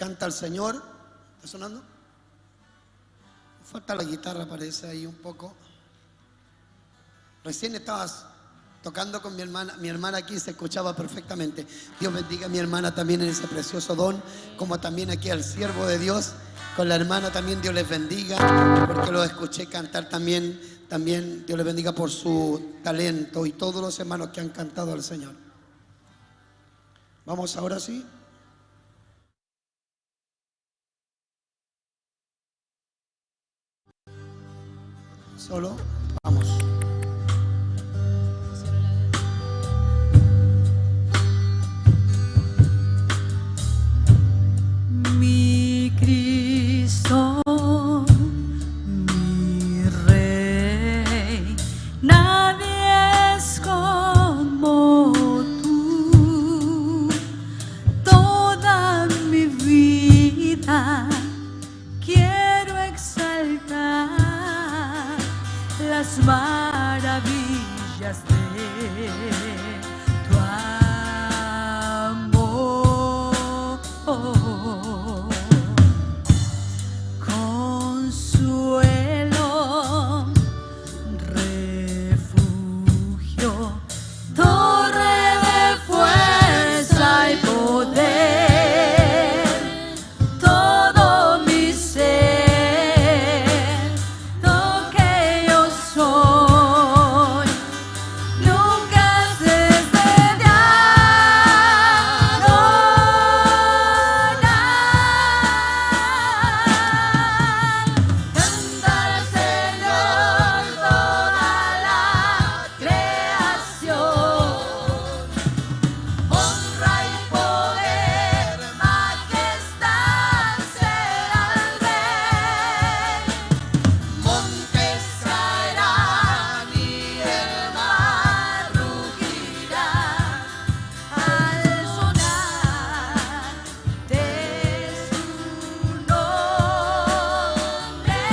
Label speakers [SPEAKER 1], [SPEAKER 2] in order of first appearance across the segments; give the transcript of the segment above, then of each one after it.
[SPEAKER 1] canta al Señor. ¿Está sonando? Falta la guitarra, parece ahí un poco. Recién estabas tocando con mi hermana aquí se escuchaba perfectamente. Dios bendiga a mi hermana también en ese precioso don, como también aquí al siervo de Dios, con la hermana también Dios les bendiga, porque lo escuché cantar también Dios les bendiga por su talento y todos los hermanos que han cantado al Señor. Vamos ahora sí. Solo, vamos.
[SPEAKER 2] Mi Cristo, mi Rey, nadie es como tú. Toda mi vida quiero exaltar las maravillas de tu amor. Consuelo, refugio, torre de fuerza y poder, todo mi ser, lo que yo soy, nunca cesé de adorar. Cantar al Señor toda la creación, honra y poder, majestad será al Rey. Montes caerán y el mar rugirá al sonar de su nombre.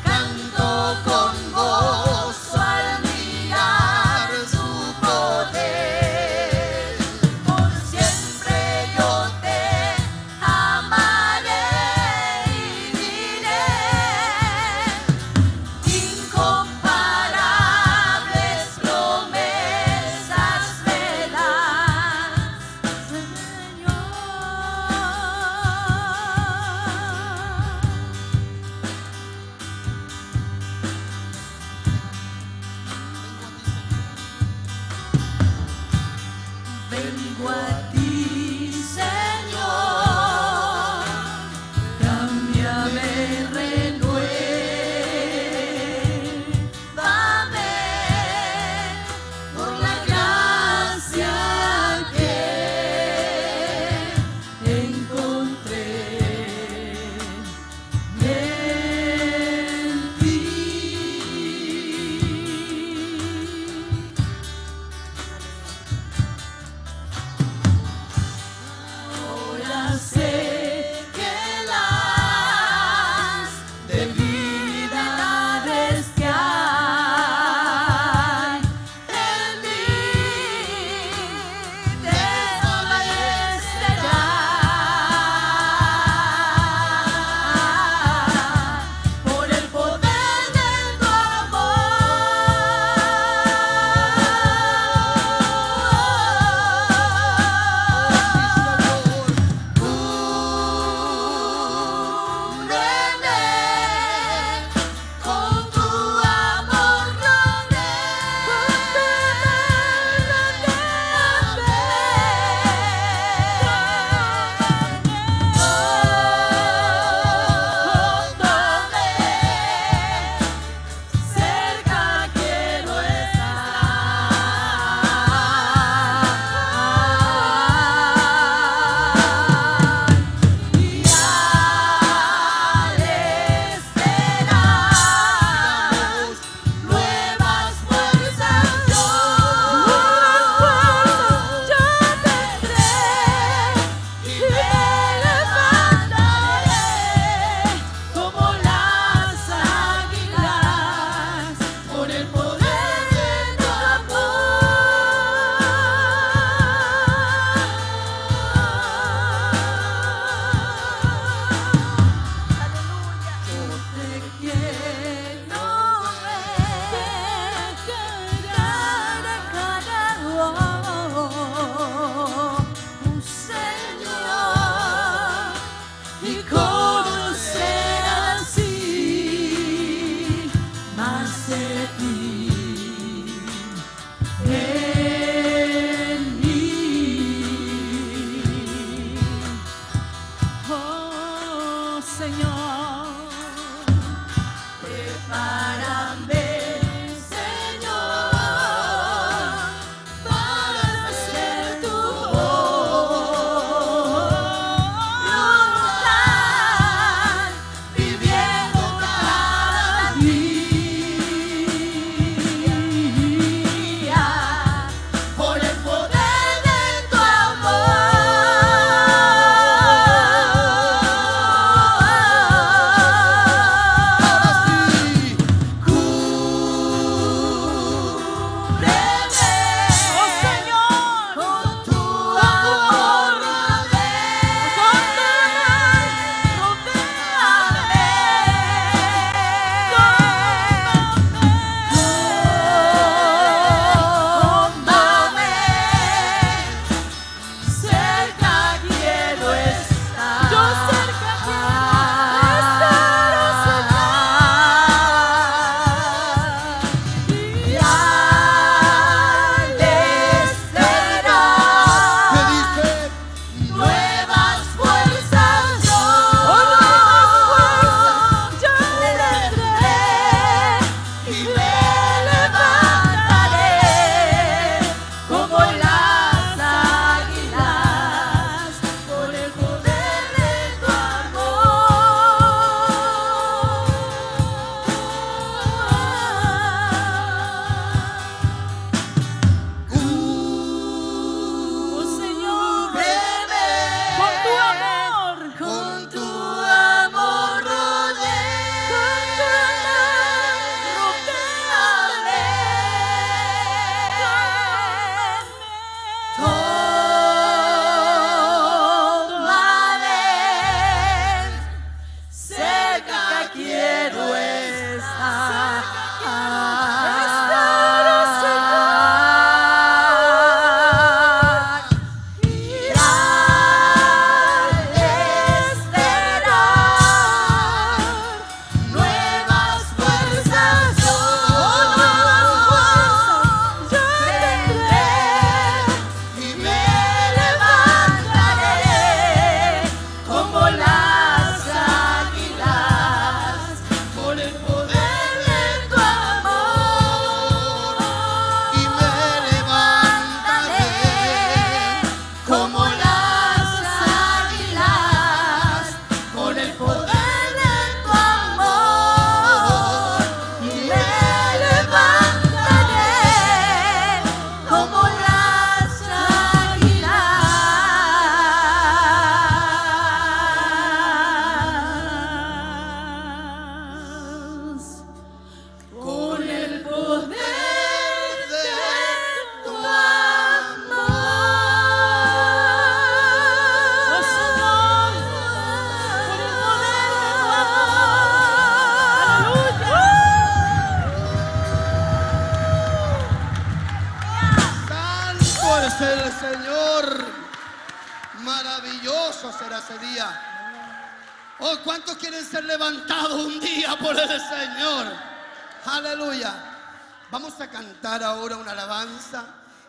[SPEAKER 2] Canto con gozo al mirar su poder. Por siempre yo te amaré y diré: incomparables promesas me das, Señor. Vengo a ti, Señor, cámbiame, renuévame por la gracia que encontré en ti.
[SPEAKER 1] Maravilloso será ese día. Oh, ¿cuántos quieren ser levantados un día por el Señor? Aleluya. Vamos a cantar ahora una alabanza.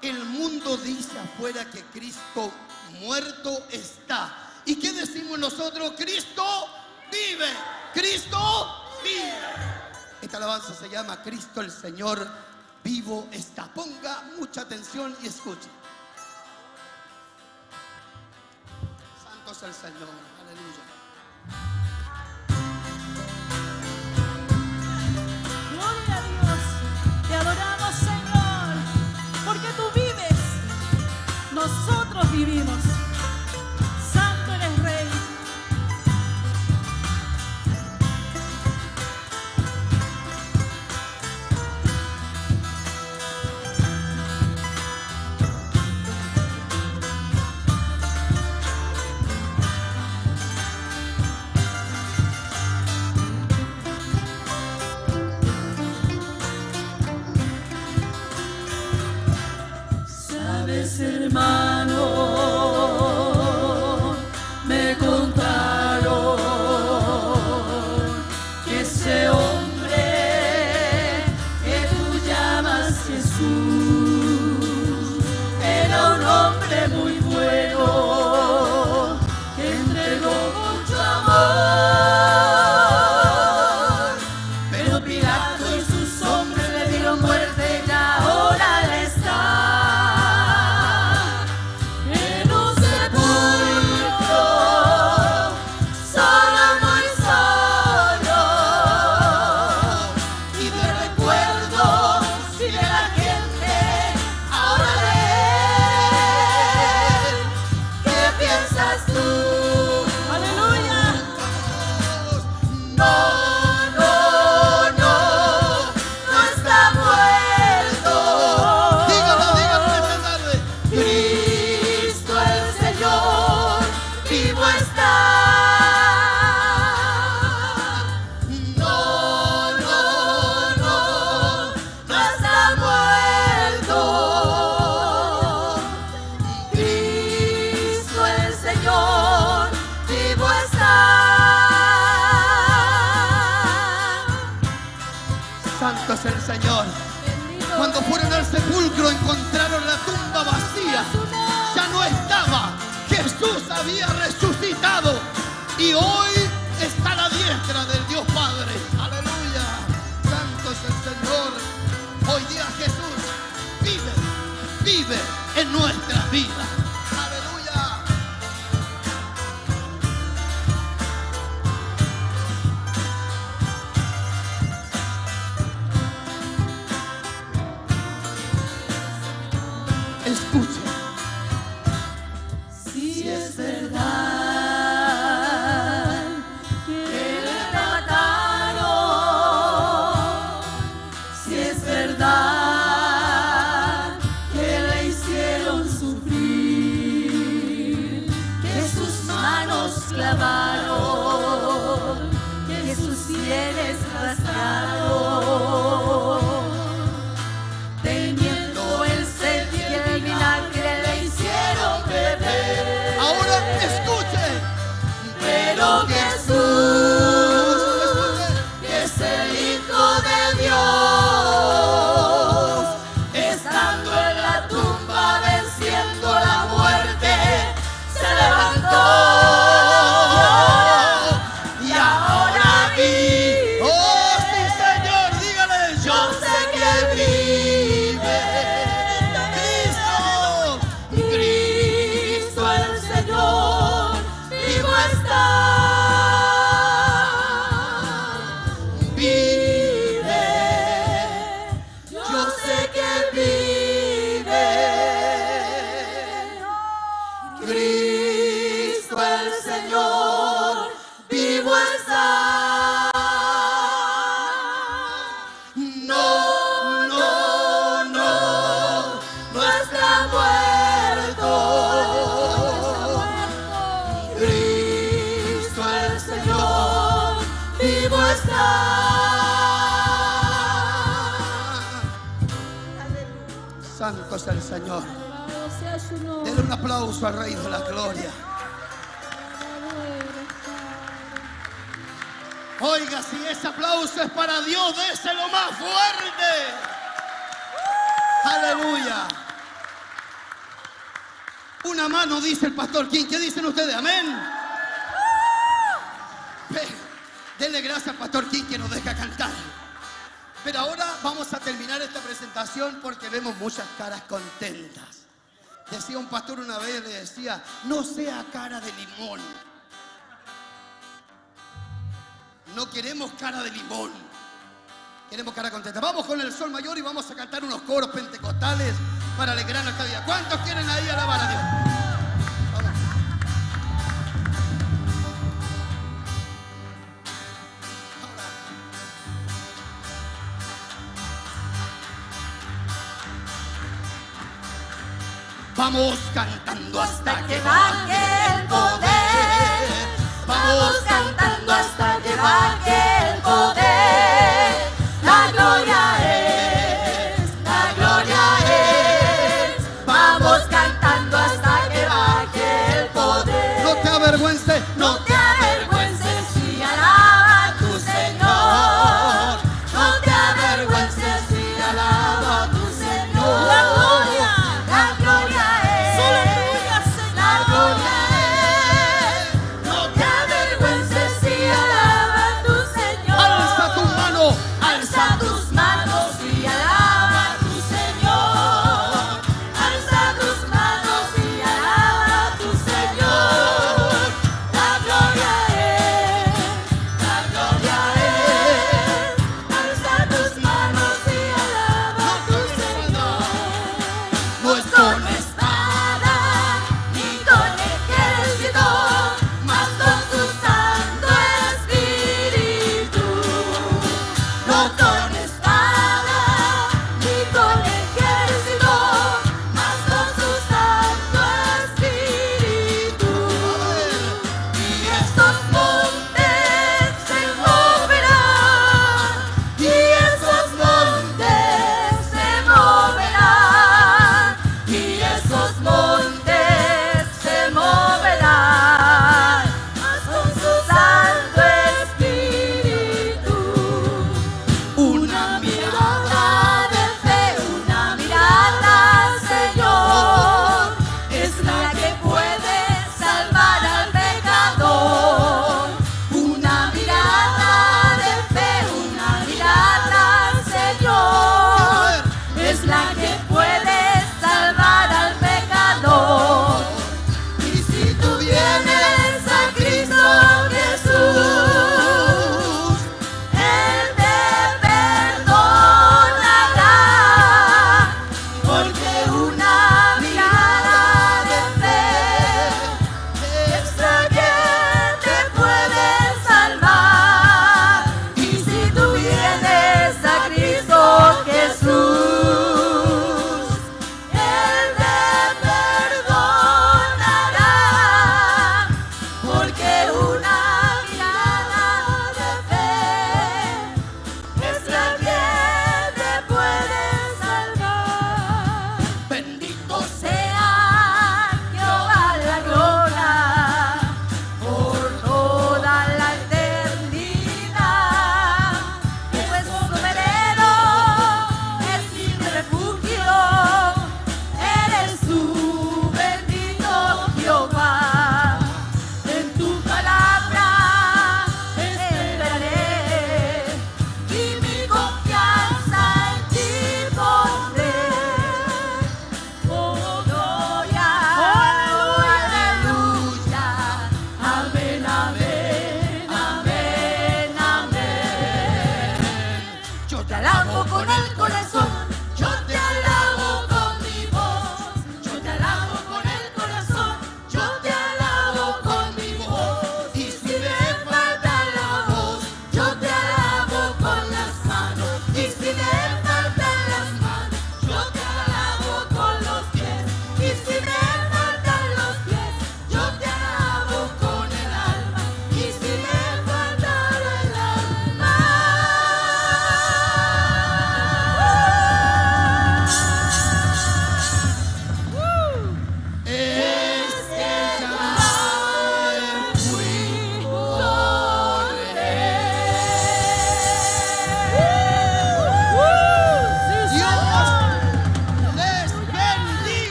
[SPEAKER 1] El mundo dice afuera que Cristo muerto está. ¿Y qué decimos nosotros? Cristo vive. Cristo vive. Esta alabanza se llama Cristo el Señor vivo está. Ponga mucha atención y escuche. Santo es el Señor. Aleluya.
[SPEAKER 2] Gloria a Dios. Te adoramos, Señor, porque tú vives. Nosotros vivimos. Santo eres Rey. Sabes, hermano, me contaron que ese hombre que tú llamas Jesús era un hombre muy bueno que entregó mucho amor, pero Pilato y sus hombres le dieron muerte y ahora él está en un sepulcro, solo, muy solo, y de recuerdos vive la gente ahora de él. ¿Qué piensas tú? Aleluya. No, no, no, no está muerto.
[SPEAKER 1] Dígalo, dígalo esta tarde.
[SPEAKER 2] Cristo el Señor vivo está. No, no, no, no está muerto. Cristo el Señor vivo está.
[SPEAKER 1] Santo es el Señor.
[SPEAKER 2] Bendito
[SPEAKER 1] Cuando fueron al sepulcro encontraron la tumba vacía. Ya no estaba. Jesús había resucitado y hoy está a la diestra del Dios Padre. Aleluya. Santo es el Señor. Hoy día Jesús vive en nuestra vida. Aleluya. Escuche.
[SPEAKER 2] Si es verdad que le mataron, si es verdad que le hicieron sufrir, que sus manos clavaron, que sus sienes arrastraron, teniendo el sed y el vinagre le hicieron beber.
[SPEAKER 1] Ahora escuche.
[SPEAKER 2] Pero Jesús, que es el Hijo de Dios, estando en la tumba venciendo la muerte, se levantó y ahora vive.
[SPEAKER 1] Oh, sí, Señor, dígale.
[SPEAKER 2] Yo sé que vive Cristo el Señor vivo está. Vive, yo sé que vive Cristo el Señor vivo está. No, no, no, no está muerto. Cristo el Señor vivo está.
[SPEAKER 1] Santo es el Señor.
[SPEAKER 2] Alabado sea su su nombre.
[SPEAKER 1] Denle un aplauso al Rey de la Gloria. Oiga, si ese aplauso es para Dios, déselo más fuerte. Aleluya. Una mano, dice el pastor King. ¿Qué dicen ustedes? Amén. Denle gracias al pastor King que nos deja cantar. Pero ahora vamos a terminar esta presentación porque vemos muchas caras contentas. Decía un pastor una vez, le decía, no sea cara de limón. No queremos cara de limón. Queremos cara contenta. Vamos con el sol mayor y vamos a cantar unos coros pentecostales para alegrar nuestra vida. ¿Cuántos quieren ahí alabar a Dios? Vamos. Vamos cantando hasta que baje el poder. Vamos cantando hasta que baje el poder. La gloria es, la gloria es. Vamos cantando hasta que baje el poder. No te avergüences, no te avergüences si alaba a tu Señor. No te avergüences si alaba a tu Señor. La gloria es, la gloria es. No te avergüences si alaba a tu Señor. Alza tu mano, alza tus manos y alaba a tu Señor. Alza tus manos y alaba a tu Señor. La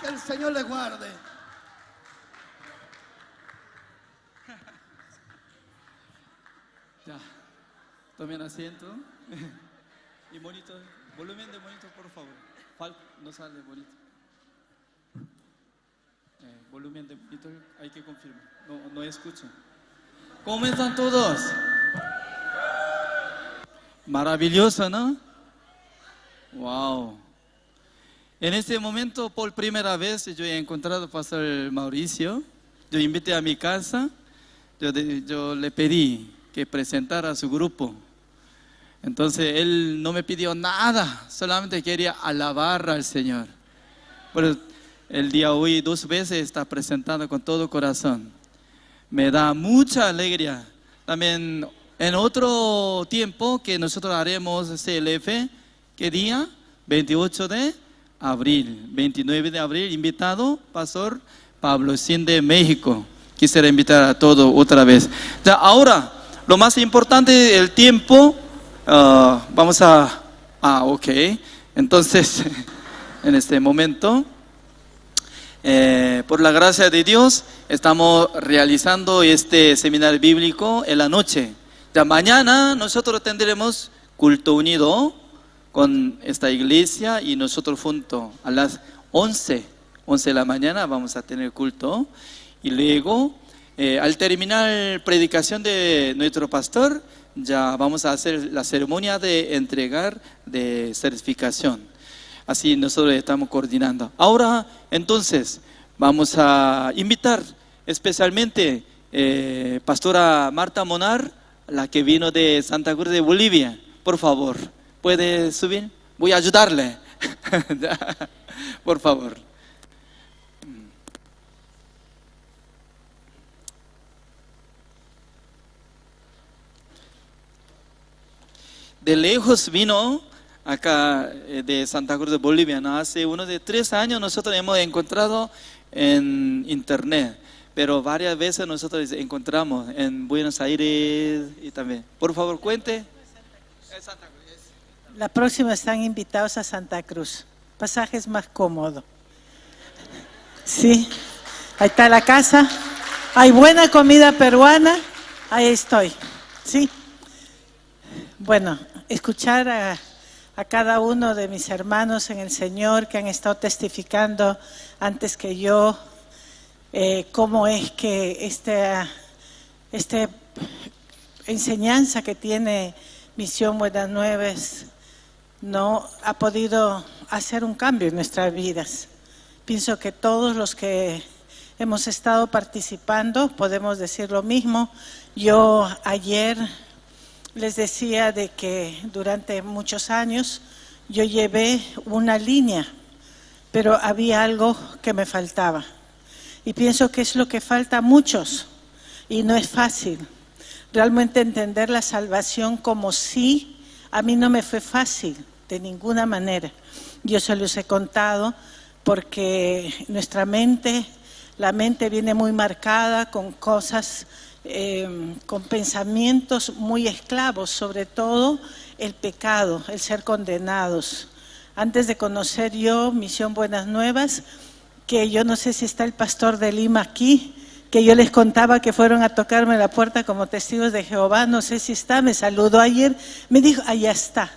[SPEAKER 1] Que el Señor les guarde.
[SPEAKER 3] Ya, tomen asiento. Y monitor, volumen de monitor, por favor. No sale bonito. Volumen de monitor, hay que confirmar. No escucho. ¿Cómo están todos? Maravilloso, ¿no? Wow. En este momento, por primera vez, yo he encontrado al pastor Mauricio. Yo invité a mi casa. Yo le pedí que presentara a su grupo. Entonces él no me pidió nada, solamente quería alabar al Señor. Pero el día de hoy 2 veces está presentando con todo corazón. Me da mucha alegría. También en otro tiempo que nosotros haremos CLF, ¿qué día? 28 de abril, 29 de abril, invitado Pastor Pablo Sin de México. Quisiera invitar a todos otra vez. Ya, ahora, lo más importante, el tiempo. Vamos a... ok. Entonces, en este momento, por la gracia de Dios, estamos realizando este seminario bíblico en la noche. Ya mañana nosotros tendremos culto unido con esta iglesia y nosotros juntos a las 11 de la mañana vamos a tener culto. Y luego, al terminar la predicación de nuestro pastor, ya vamos a hacer la ceremonia de entregar de certificación. Así nosotros estamos coordinando. Ahora, entonces, vamos a invitar especialmente pastora Marta Monar, la que vino de Santa Cruz de Bolivia. Por favor, ¿puede subir? Voy a ayudarle. Por favor. De lejos vino acá de Santa Cruz de Bolivia, ¿no? Hace unos de 3 años nosotros hemos encontrado en internet, pero varias veces nosotros encontramos en Buenos Aires y también. Por favor, cuente.
[SPEAKER 4] La próxima están invitados a Santa Cruz. Pasaje es más cómodo. Sí, ahí está la casa. Hay buena comida peruana. Ahí estoy. Sí. Bueno, escuchar a cada uno de mis hermanos en el Señor que han estado testificando antes que yo, cómo es que esta enseñanza que tiene Misión Buenas Nuevas no ha podido hacer un cambio en nuestras vidas. Pienso que todos los que hemos estado participando podemos decir lo mismo. Yo ayer les decía de que durante muchos años yo llevé una línea, pero había algo que me faltaba. Y pienso que es lo que falta a muchos, y no es fácil. Realmente entender la salvación como si a mí no me fue fácil, de ninguna manera. Yo se los he contado porque nuestra mente, la mente viene muy marcada con cosas, con pensamientos muy esclavos, sobre todo el pecado, el ser condenados. Antes de conocer yo Misión Buenas Nuevas, que yo no sé si está el pastor de Lima aquí, que yo les contaba que fueron a tocarme la puerta como testigos de Jehová, no sé si está, me saludó ayer, me dijo, allá está,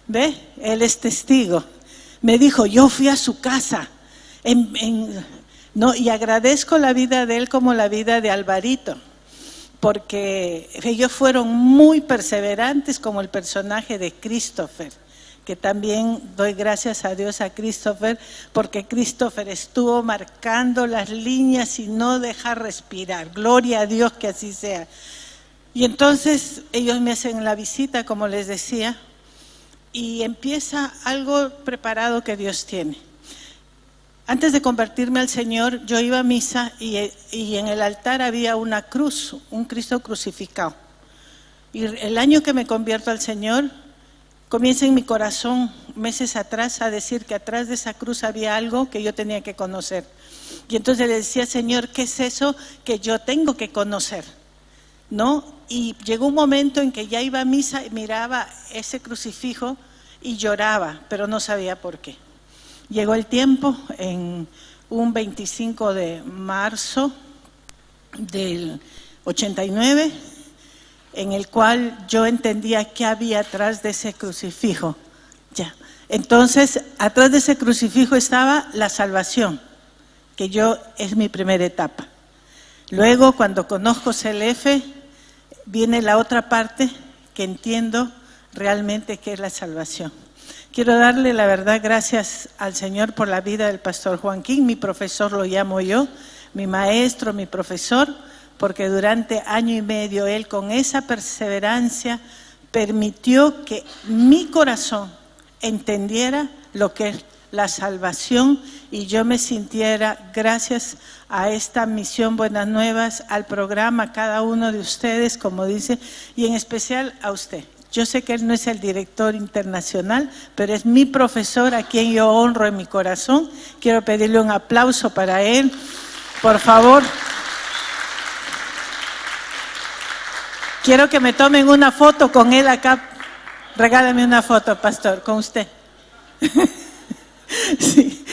[SPEAKER 4] ¿ve? Él es testigo. Me dijo, yo fui a su casa, no, y agradezco la vida de él como la vida de Alvarito, porque ellos fueron muy perseverantes como el personaje de Christopher, que también doy gracias a Dios a Christopher, porque Christopher estuvo marcando las líneas y no deja respirar. Gloria a Dios que así sea. Y entonces ellos me hacen la visita, como les decía, y empieza algo preparado que Dios tiene. Antes de convertirme al Señor, yo iba a misa y en el altar había una cruz, un Cristo crucificado. Y el año que me convierto al Señor, comienza en mi corazón, meses atrás, a decir que atrás de esa cruz había algo que yo tenía que conocer. Y entonces le decía, Señor, ¿qué es eso que yo tengo que conocer? ¿No? Y llegó un momento en que ya iba a misa y miraba ese crucifijo y lloraba, pero no sabía por qué. Llegó el tiempo, en un 25 de marzo del 89, en el cual yo entendía qué había atrás de ese crucifijo. Ya. Entonces, atrás de ese crucifijo estaba la salvación, que es mi primera etapa. Luego, cuando conozco CLF, viene la otra parte que entiendo realmente qué es la salvación. Quiero darle la verdad gracias al Señor por la vida del pastor Joaquín, mi profesor lo llamo yo, mi maestro, mi profesor, porque durante año y medio él con esa perseverancia permitió que mi corazón entendiera lo que es la salvación y yo me sintiera, gracias a esta misión Buenas Nuevas, al programa, a cada uno de ustedes, como dice, y en especial a usted. Yo sé que él no es el director internacional, pero es mi profesor a quien yo honro en mi corazón. Quiero pedirle un aplauso para él, por favor. Quiero que me tomen una foto con él acá. Regálame una foto, pastor, con usted. Sí.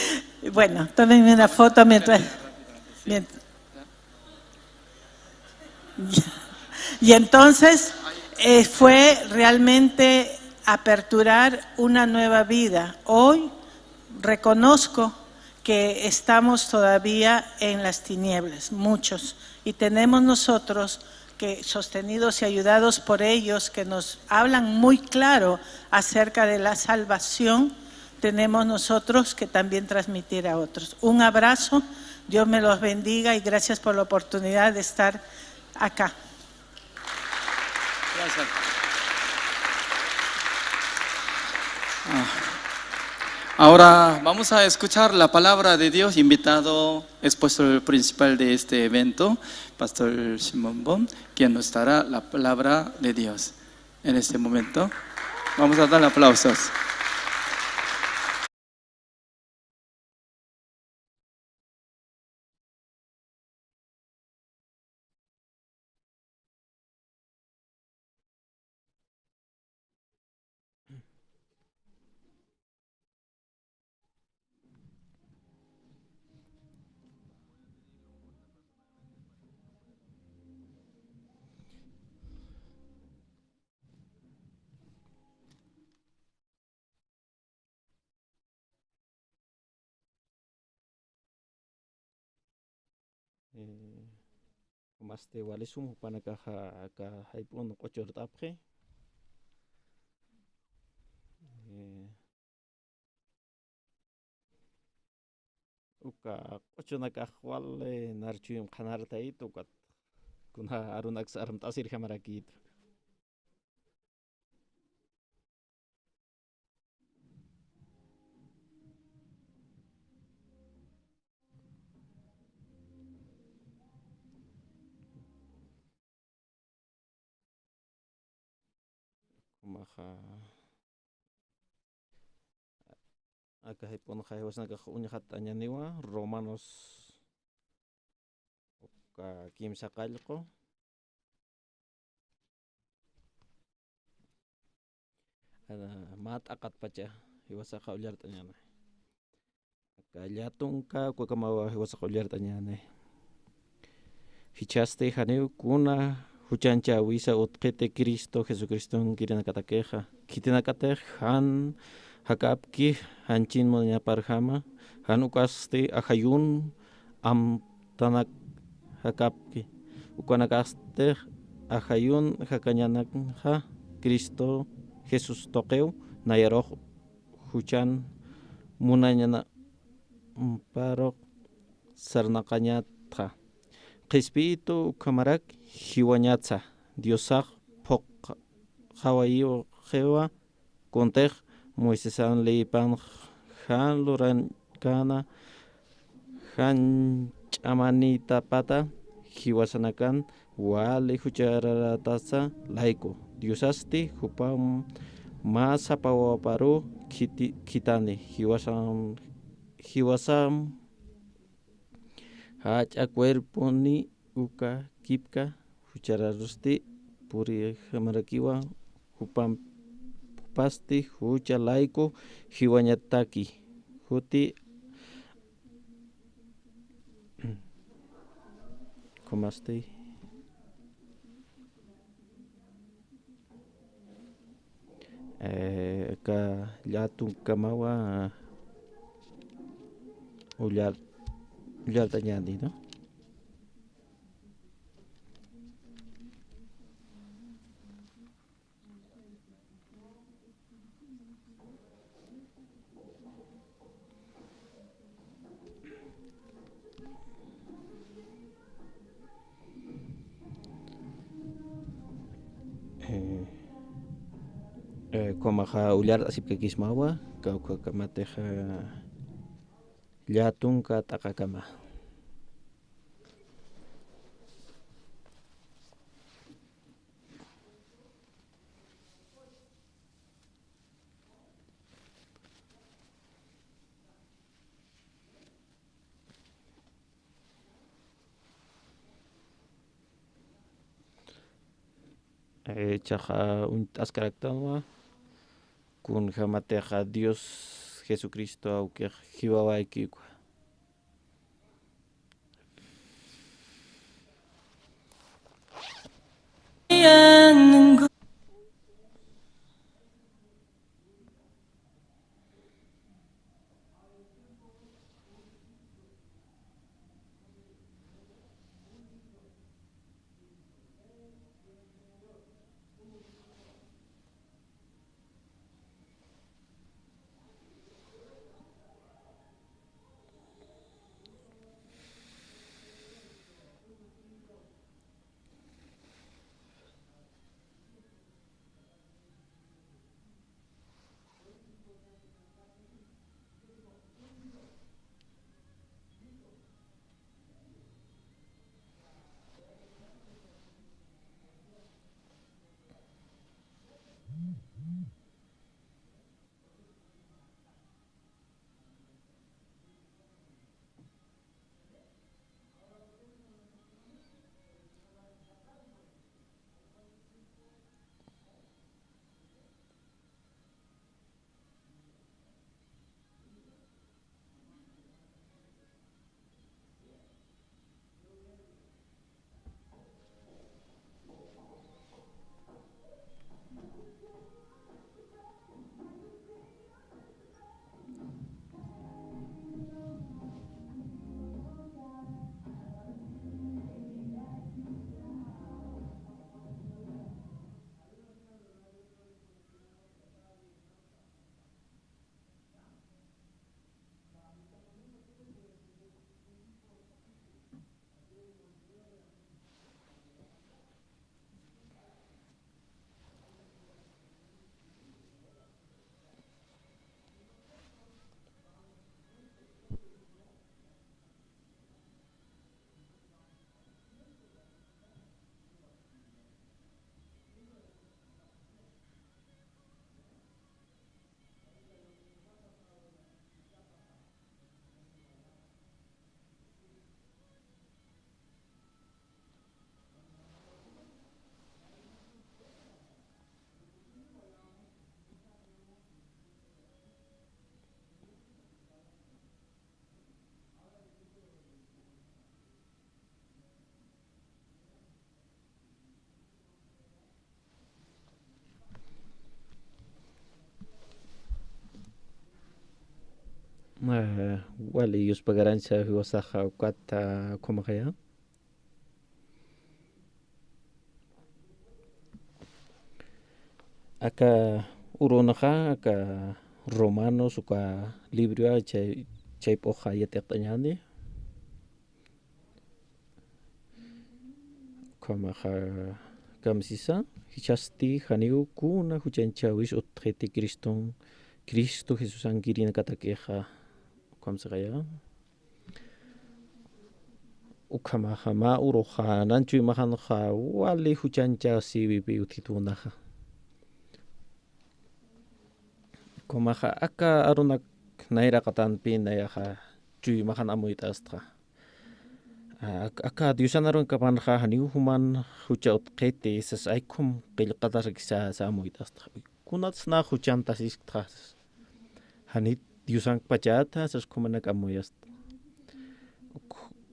[SPEAKER 4] Bueno, tómenme una foto mientras. Y entonces fue realmente aperturar una nueva vida. Hoy reconozco que estamos todavía en las tinieblas, muchos, y tenemos nosotros que, sostenidos y ayudados por ellos, que nos hablan muy claro acerca de la salvación, tenemos nosotros que también transmitir a otros. Un abrazo, Dios me los bendiga y gracias por la oportunidad de estar acá.
[SPEAKER 3] Gracias. Ahora vamos a escuchar la palabra de Dios. Invitado, expositor principal de este evento, Pastor Simón Bon, quien nos dará la palabra de Dios en este momento. Vamos a dar aplausos.
[SPEAKER 5] Maste wale sumu panaka ka haipun kochor tapke uka kochona ka wale narchum khanarta itu kat kuna arunak saram tasir kamarakit maha aka haipun khaywas naka unyhat anyaniwa Romanos ka kim sakalko mat akat pacha hiwasa kaulyar tanyana kallatung ka kamawa hiwasa kaulyar tanyana hichaste haneu kuna huchancha wisa utqete Cristo Jesucristo kirina katakeja kitina katek han hakapki hanchin monya parhama hanukaste ahayun am tanak hakapki ukanakaste ahayun hakanyanak ha Cristo Jesus toqeu nayaroh huchan munanyana parok sarnakanyatha Espíritu kamarak hiwanyatsa Diosak pok hawaio hewa kontej Moisesan leipan han loran kana han chamanita pata hiwasanakan wale hucharatasa laiko Diosasti hupam masa pawaparu kitani hiwasam hacha cuerpo ni uka kipka huchararusti puri hamarakiwa hupam pasti hucha laiko hiwanyataki huti Komaste. Ka Llatung Kamawa Ulyar Tañandi, ¿no? Komaha ulyar asipka kismawa kauka kamateja Llatunka takakama. Chaja un ascaractama kun jamateja Dios Jesucristo auque jiwawaikikwa. Wali ellos pagarán sa huasaja cuata como kaya. Aka uronaja aka romanos uka libro chay poja yateqtañani. Kamaja kamsisa hichasti janiu kuna huchanchawis utreti Cristo Jesús angirina katakeja kamsagaya. Ukamaja ma uroja nanchu imahanja wali huchancha sibi utitunaja. Komaja aka arunak naira katanpi nayaja chui mahan amuit astra. Aka diusanaron kapanja haniu human hucha utkete esas aikum qilqatar sa amuit astra. Kunatsna huchantas istras. Hanit diusan pachata esas kumanak amuyast.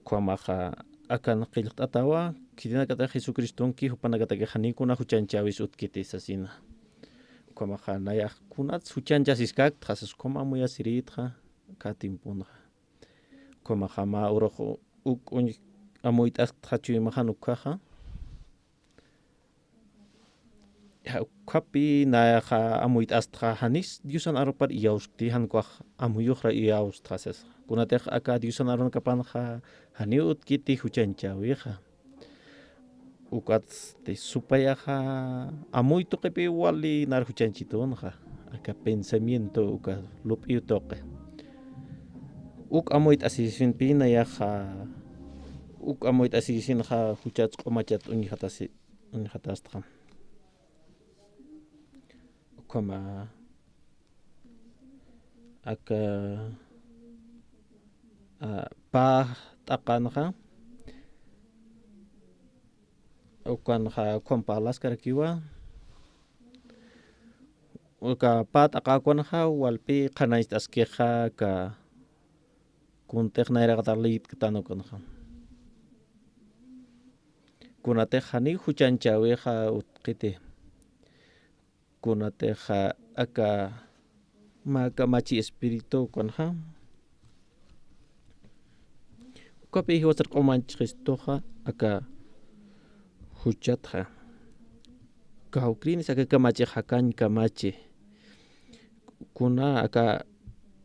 [SPEAKER 5] Komaja akan qillq'atawa kitinakata Jesucristonki hupanakataki hanikuna huchanchawis utkitiasasina ukamaqa nayaqkunata huchanchasisqakta qasas ukama amuyasiritqa katimpunqa ukamaqa ma uraq amuyt'asqa chuymajan ukkaqa ukhapi nayaqa amuyt'asqa hanis Diosan arupar iyawsqti hankuaq amuyuqra iyawsqasas kunataq aka Diosan aruna kapanqa hani utkiti huchanchawiqa ukatste supayaqa amuytuqipi wali nar huchanchitunqa aka pensamiento uka lup'iyutoqi amuyt'asisinpi nayaqa amuyt'asisinqa huchata q'umachata uñiqatasqa ukama aka paj t'aqanqa ukanqa Juan uka paj t'aqakunqa walpi qanayt'askiqa ka kuntiq nayraqtarlit katanukunqa kunatiq hani huchanchawiqa utqiti kunatiqa aka machi espiritu kunqa ukapi hiwasar q'umanchqistuqa aka huchatqa kawkrinis aka kamachiq hakan kamachi kuna aka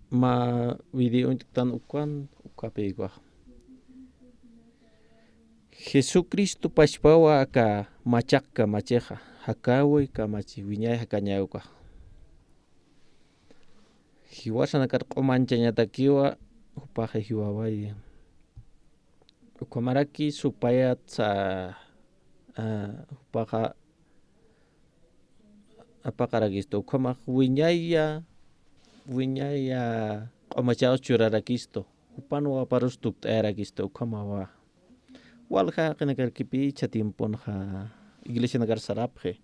[SPEAKER 5] ma video tan ukwan ukapi waq Jesucristo pashpawa aka machaqqa machiqa hakawi kamachi wiñay hakañawqa hiwashanakar q'umanchañatakiwa upaqa hiwaway ukamaraki supayatsa upaqa apaqarakisto ukamaq wiñaya q'umachawas churarakisto upanuwa aparus tukt'ayarakisto ukamawa walqa qinakarkipi icha timpunqa iglesia nakar sarapqi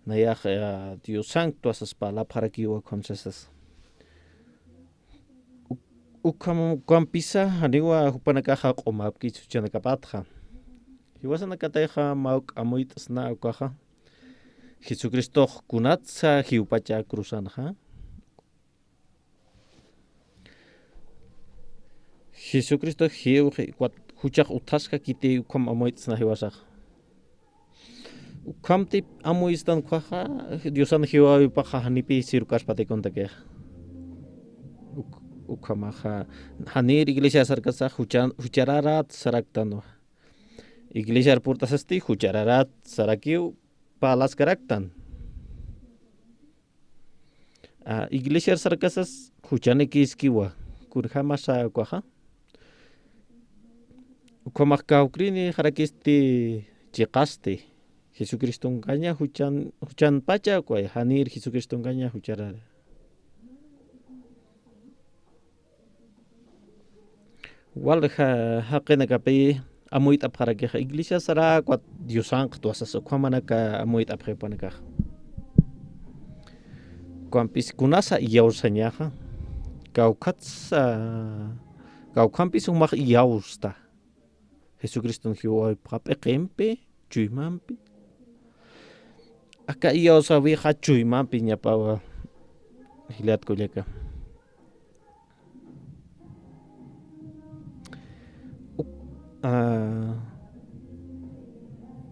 [SPEAKER 5] nayaq Dios Santo asaspa lapqarakiwa qamsasas ukampisa haniwa hupanakaqa q'umapki chuchanakapatqa hiwasanakatayqa mawk amuyt'asna ukaqa Jesucristo kunatsa hiwpacha cruzanqa Jesucristo hiwqi huchaq utasqa kiti ukam amuyt'asna hiwasaq ukamti amuyistan kwaqa Diosan hiwawipaqa hanipi sirukashpatikuntakiqa ukamaqa hanir iglesia sarkasaq huchararat saraktanwa iglesia purtasasti huchararat sarakiw palaskaraktan iglesia sarkasas huchanikiskiwa kurhamasa kwaqa ukamaq kawkrini harakisti chiqasti Jesucristonkaña huchanpacha kway hanir Jesucristonkaña hucharara walqa haqinakapi amuyt'apqarakiqa iglesia sarakwat Diosanqa tuwasas ukhamanaka amuyt'apqipanakaqa kuanpis kunasa iyawsañaqa kawqanpis umaq iyawsta Jesucriston hiwawaypqa p'iqinpi chuymanpi aka iyawsawiqa chuymanpi ñapawa hilatkullaka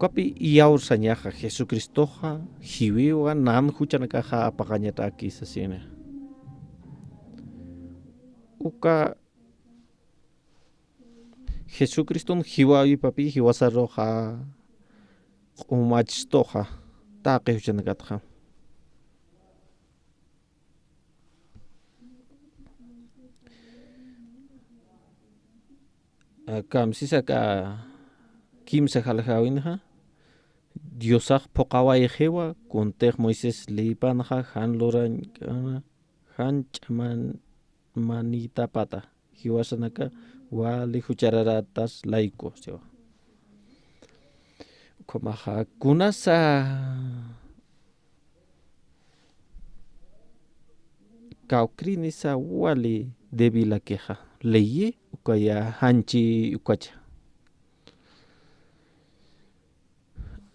[SPEAKER 5] kapi iyawsañaqa Jesucristoqa hiwiwa nan huchanakaqa apaqañata akisasina uka Jesucriston hiwawipapi hiwasaruqa q'umachistoqa taqi huchanakatqa kamsisaka kimsa jalajawinqa Diosaq phuqaway hiwa kuntiq Moisés lipanqa hanluranqa han ch'amanita pata hiwasanaka wali huchararatas layku siwa ukamaqa kunasa kawkrinisa wali debilakiqa leye ukaya hanchi ukacha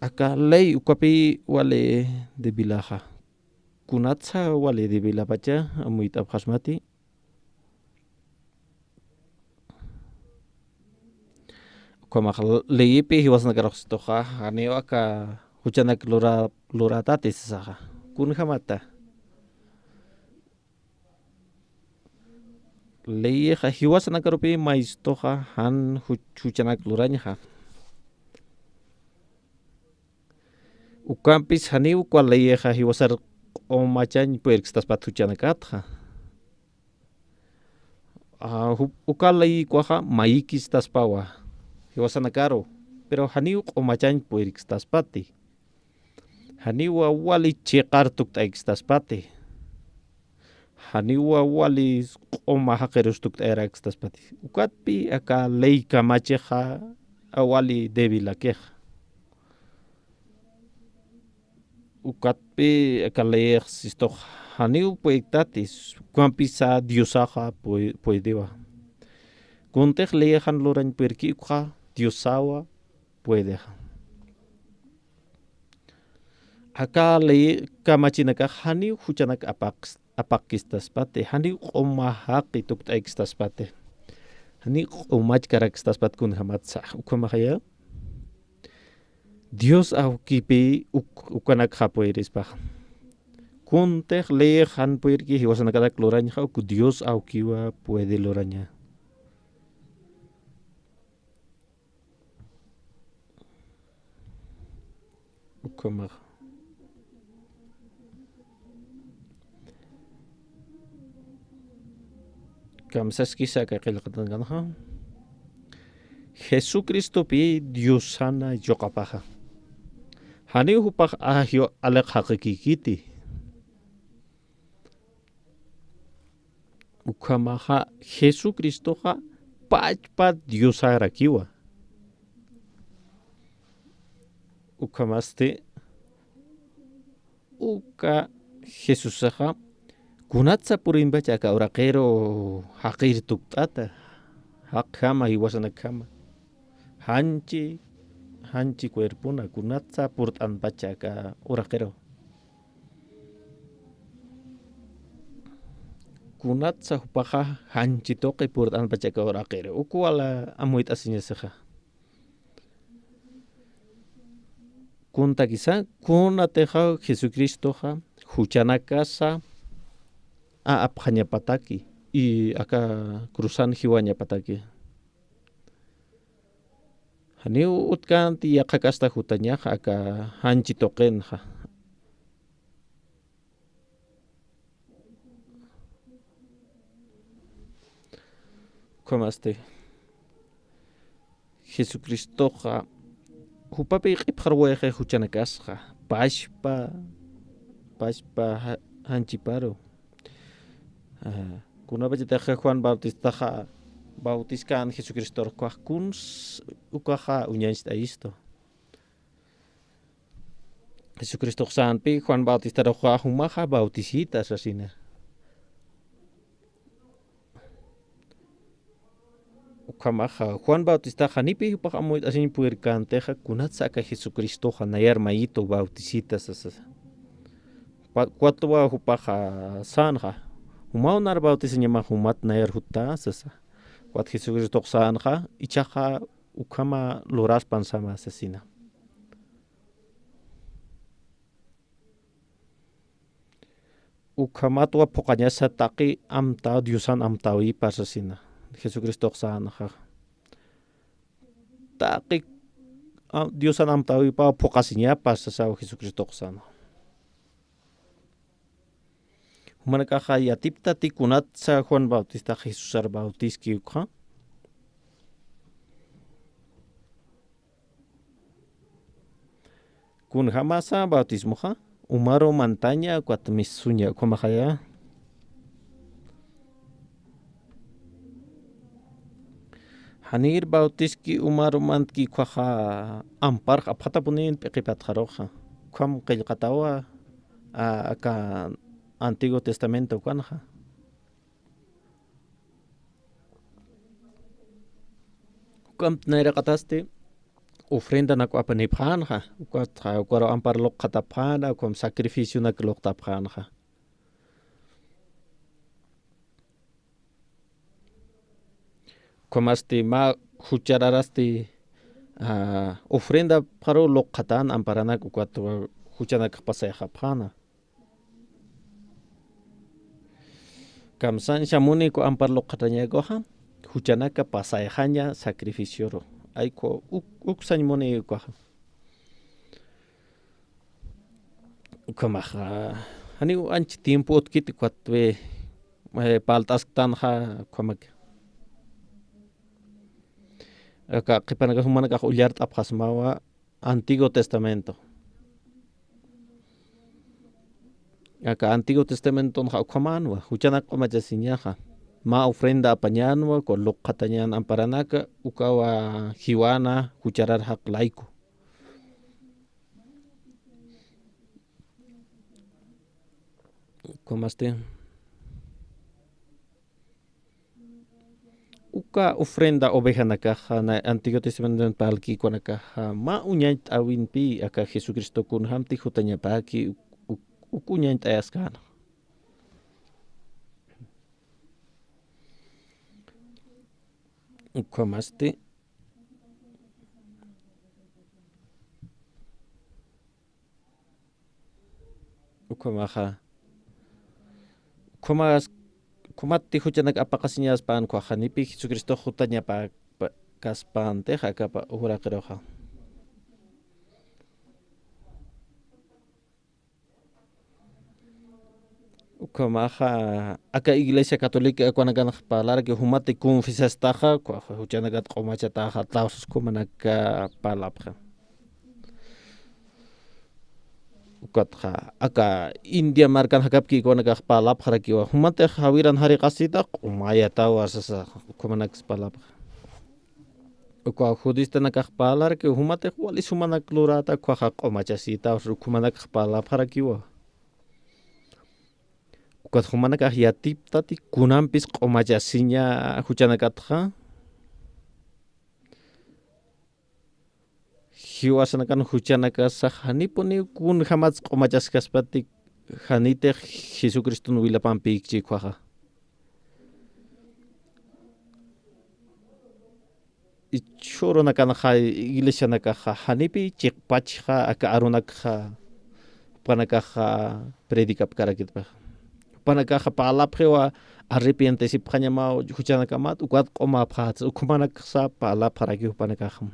[SPEAKER 5] Acá ley ukapi wale de bilaja. Kunatsa wale de bilapacha amuit abhasmati. Como leipi hiwas nagarostoja aneo acá huchanak luratatis saja. Kun hamata. Leija hiwas nagaropi maistoja han huchanak luranya. Ukampis haniu cual leija hiwasar o machan puerxtas patuchanakatja. Ukalai cuaja maikis taspawa. Hiwasanakaro. Pero haniu o machan puerxtas pati. Haniu wali chekartuk taixtas pati. Haniu wali o mahakerustuk taixtas pati. Ukatpi aka leika macheja awali debilakeja. Ukatpi akaleer sisto haniu poetatis kuampisa diosaja poedewa. Kuntej leejan loran perkikja diosawa puedeja. Aka le kamachinaka haniu huchanak apakistas pate haniu omahaki tuktaixtas pate. Haniu omachkaraxtas pat kun hamatsa ukamahaya. Dios aukipi ukanak hapueris pa. Kuntej leejan puerki hiwasanakadak loranya ku Dios aukiwa puede loranya. Ukamah. Kamsas kisa kakilakatan kanha. Jesucristo pi Dios sana yokapaja. Haniu hupaj ahio alek hakikiti. Ukamaha Jesucristo ha pachpa Dios arakiwa. Ukamaste uka Jesus ha kunatsa purin baca ka orakero hakir tuktata. Hakama hiwasanakama. Hanchi cuerpuna kunatsa purtan pachaka orakero. Kunatsa hupaja hanchi toque purtan pachaka orakero. Ukuala amuit asinya seja. Kunta quizá kunateja Jesucristo ha huchanakasa a apjaña pataki y acá cruzan hiwaña pataki. Haniu utkan ti yakakasta hutanya aka hanchi tokenja. Komaste Jesucristo ja hupapi qipjarweje huchanakasja pashpa hanchi paro. Kunabajiteja Juan Bautista ja bautiskan Jesucristo kuns ukaja uñansta isto. Jesucristo sanpi Juan Bautista roja humaja bautisitas asina. Ukamaja Juan Bautista janipi upaja muy asin puercanteja kunatsa ka Jesucristo janayar maito bautisitas asas. Cuatro upaja sanja. Humaunar bautisiñama humat nayar huta asasa. Wat Jesucristo sanja ichaja ukama loras pansama asesina. Ukamatwa pokanya sataki amta Diosan amtawi pasasina. Jesucristo sanja. Taki Diosan amtawi pa pokasinya pasasa Jesucristo sana. Manakaja yatipta tikunatsa Juan Bautista Jesus Bautiski ukha. Kun hamasa bautismo ha umaro montaña kuatmisunya kumahaya. Hanir Bautiski umaro mantki kwaha ampar apatapunin pekipat haroja. Kwam qillqatawa aka Antiguo Testamento kanja. Kwam nera kataste ofrenda na kwa panipanja kwa ampar lok katapana kwa sacrificio na lok tapanja kwa ma huchararasti ofrenda paro lok katan amparana kwa huchana kapasaya japana kamsan shamuni ko ampar lok katanya goha huchana kapasaya hanya sacrificio ro ay ko uksan moni ko kamaha hani anch tiempo utkit kwatwe paltas tanja komak aka qipanaga humana ka ulyart abhasmawa Antiguo Testamento aka Antiguo Testamento ha komanwa huchana qomachasiñaja ma ofrenda apañanwa con loqatañan amparanaka ukawa hiwana kucharar haq laiku komaste uka ofrenda oveja nakaja na Antiguo Testamento palki konakaja ma uñait awinpi aka Jesucristo kun hamti hutañapaki ukuñait ayaskana komaste komaja komatti huchanak apakasiñas pan kuajanipi Jesucristo hutaña pa kaspante hakapa uraqroja komaja aka Iglesia Católica kuanagan palar que humate confesastaja huchanagat qomachataja tausus kumanaka palapja ukatja aka India markan hakapki kuanaga palapja kiwa humate hawiran hari qasita qomaya tawasasa kumanak palapja ukwa judista nakaj palar que humate wali sumanak lurata kuaja qomachasita kumanak palapja kiwa Kat humana kah yatip tati kunampis qomachasiña huchanakatja hiwasanakan huchanakasa hanipuni kun hamats qomachaskaspati hanite Jesucristo wilapanpi ikchikwaja ichoro nakanaja iglesia nakaja hanipi chikpachja aka arunakja panakaja predikapkarakitpa panakaja palapjewa arrepientesi pjañama huchanakamat ukat qoma pjats ukumanaksa palapjaraki panakaja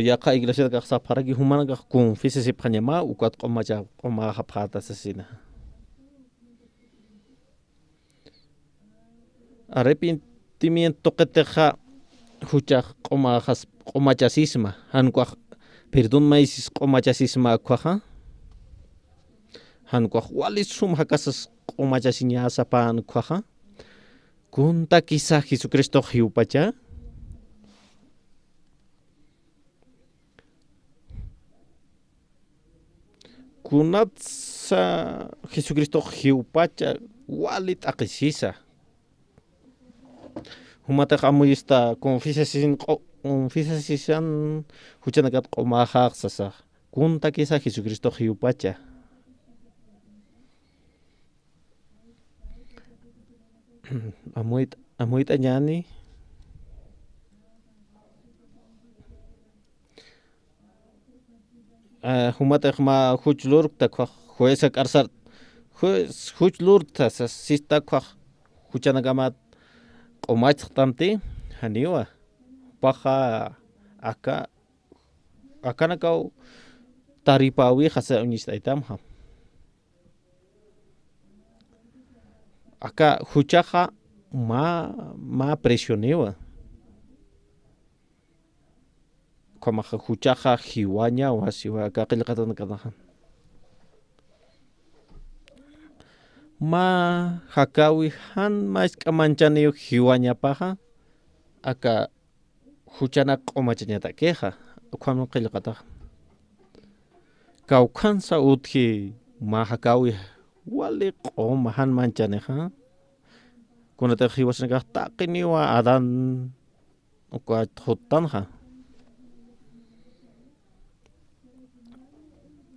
[SPEAKER 5] yaqa iglesia nakaja paraki humanaka confesesi pjañama ukat qomacha qomaja pjatasasina arrepentimiento qeteja huchaj qomachasisma hankuaj perdón maisis qomachasisma akwaja hankuaj wali sum hakasas qomachasiñasa pan kwaja kunta quizá Jesucristo hiupacha kunatsa Jesucristo hiupacha wali taqisisa humata amuyista confesasin huchanakat qomajaq sasa kunta quizá Jesucristo hiupacha amuit añani humata ma huchlur takwa jueza karsar huchlur tasas sista kwa huchanagamat qomach tamti haniwa paja akanakaw taripawi khasa unistaitamha aka huchaja ma presionewa como huchaja hiwaña wasiwa aka qillqatan kanaja ma hakawi han mas kamanchani hiwaña paja aka huchana qomachañata queja kwam qillqata kawkansa utki ma hakawi wali qoma han manchaneja kunata hiwasnaga taqiniwa adan uka hotanja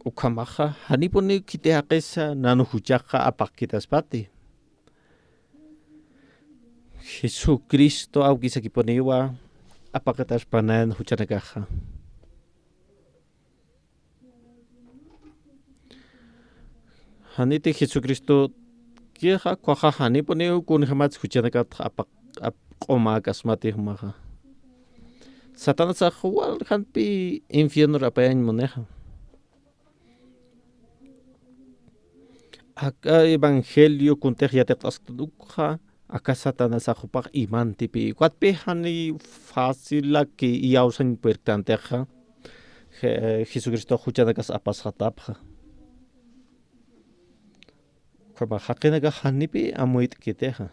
[SPEAKER 5] ukamaja haniponi kiteaqesa nanuhuchaqa apaqkitaspati Jesucristo awkisakiponiwa apaqitaspana huchanakaja hanite Jesucristo kieja kwaja haniponi kunjamat huchanakat q'oma kasmati humaja Satanás igual hanpi infierno rapayan moneja acá evangelio kuntej yateq'astukja acá Satanás ajupaq iman tipi kuatpi hani fácil la que iawsan puertanteja Jesucristo huchanakas apasjatapja kwaba haqinaga hanipi amuit kiteja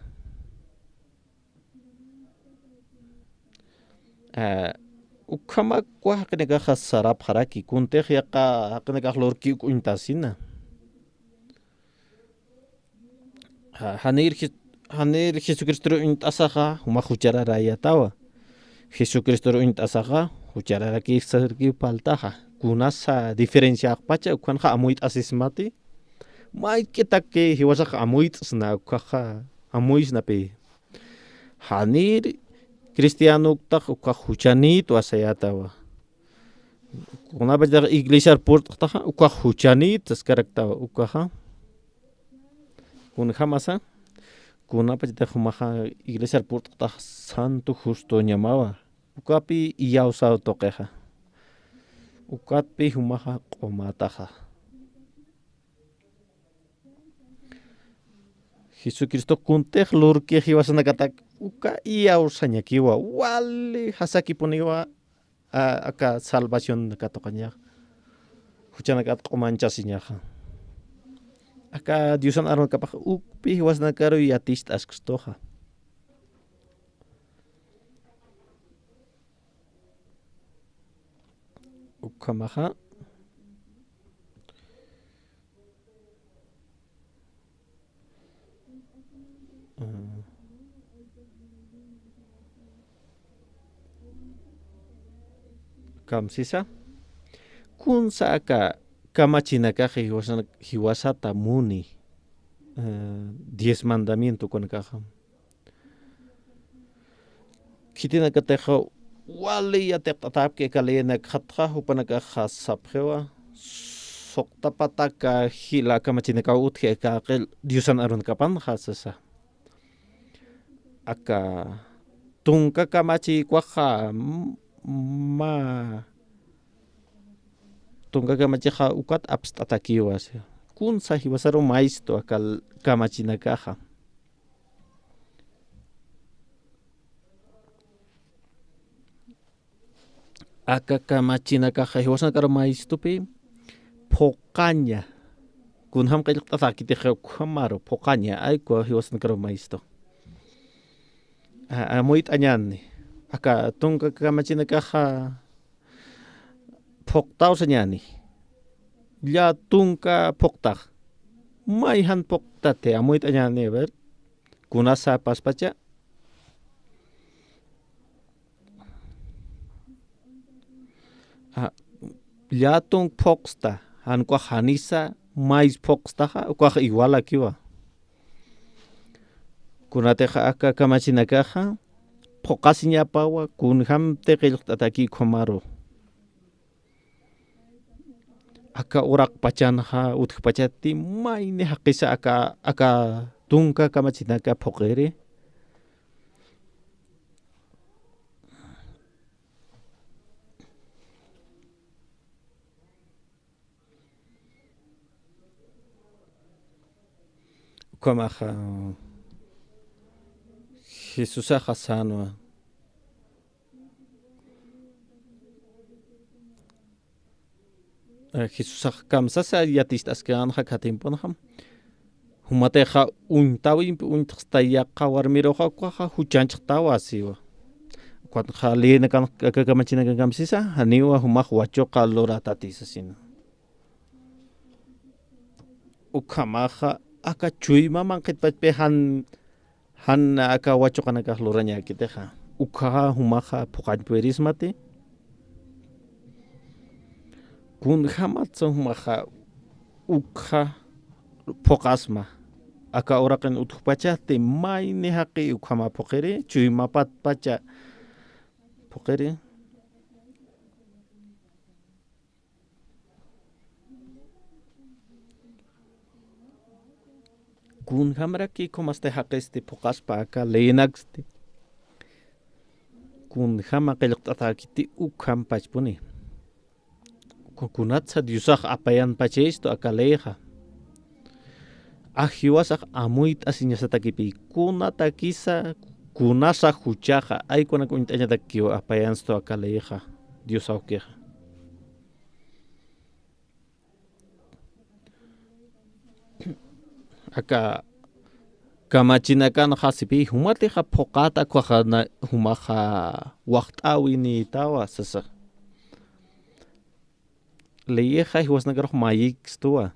[SPEAKER 5] ukama kwa haqinaga sarap haraki kuntej yaqa haqinaga lorki kuntasina hanir Jesucristo intasaja huma hucharara yatawa Jesucristo intasaja hucharara ki sarki paltaja kunasa diferencia pacha ukanja amuit asismati mai ketake hiwasa amuit sna ukaja amuis nape hanir cristiano tak uka huchanito asayatawa kuna bajda iglesia port taja uka huchanit skaraktawa ukaja kun jamasa kuna bajda humaja iglesia port taja santo justo llamaba ukapi iyausa toqueja ukapi humaja qomataja Jesucristo kuntej lurki hiwasana katak uka iyausaña kiwa wali hasaki poniwa aka salvación katoqaña huchana kat qomanchasiñaja aka Diosan aron kapaj ukpi hiwasana karo yatist askustoja ukamaja kamsisa kunsa aka kamachinaka hiwasata muni 10 mandamiento kunakaja kitinaka teja wali yateqtatapke kalena khatja hupanaka khasapjewa soqtapataka hila kamachinaka utje kaqel Diosan aron kapan khasasa aka tunka kamachi kwaja ma tunka kamachiqa ukat abstatakiwas kunsa hiwasaro maisto akal kamachinakaja aka kamachinakaja hiwasana karo maisto pe pokaña kunham qillqtasakiteja khamaro pokaña ayko hiwasana karo maisto amuit añani aka tunka kamachinakaja poktaw sañani ya tunka poktaq mayhan poktate amuit añani ver kunasa paspacha ya tung poksta han kwa hanisa mais pokstaja kwa igual akiwa kunateja aka kamachinakaja pokasiña pawa kunham teqillqtataki khomaro aka urak pachanja utkh pachati mayne haqisa aka tunka kamachinaka poqere kamaja Jesús ajasano Jesús kamsasa yatistaskan hakatimponham humateja untawi untaqstayaqa warmiroqa kwaja huchanchqtawa asiwa cuando jalina kan kamachina kamsisa haniwa humaj wachoqa loratatisasina ukamaja aka chuyma manqitpachpe han aka wachoqanakaq luraña kiteja ukha humaha pokañpuerismati kun hamatsa humaha ukha pokasma aka oraqen uthpachate mayne haqi ukhama pokere chuymapat pacha pokere kun hamraki komaste haqiste pokaspa aka leinaxte kun hama qillqtatakiti ukham pachpuni kunatsa diusaq apayan pachesto akaleja ajiwasaq amuit asiñasatakipi kunatakisa kunasa huchaja ay kunakuntañatakiwa apayansto akaleja diosawkeja aka kamachinakan hasipi humateja pokata kwajana humaja waqt'awini tawa sasa leyeja hiwasnakaroj mayikstuwa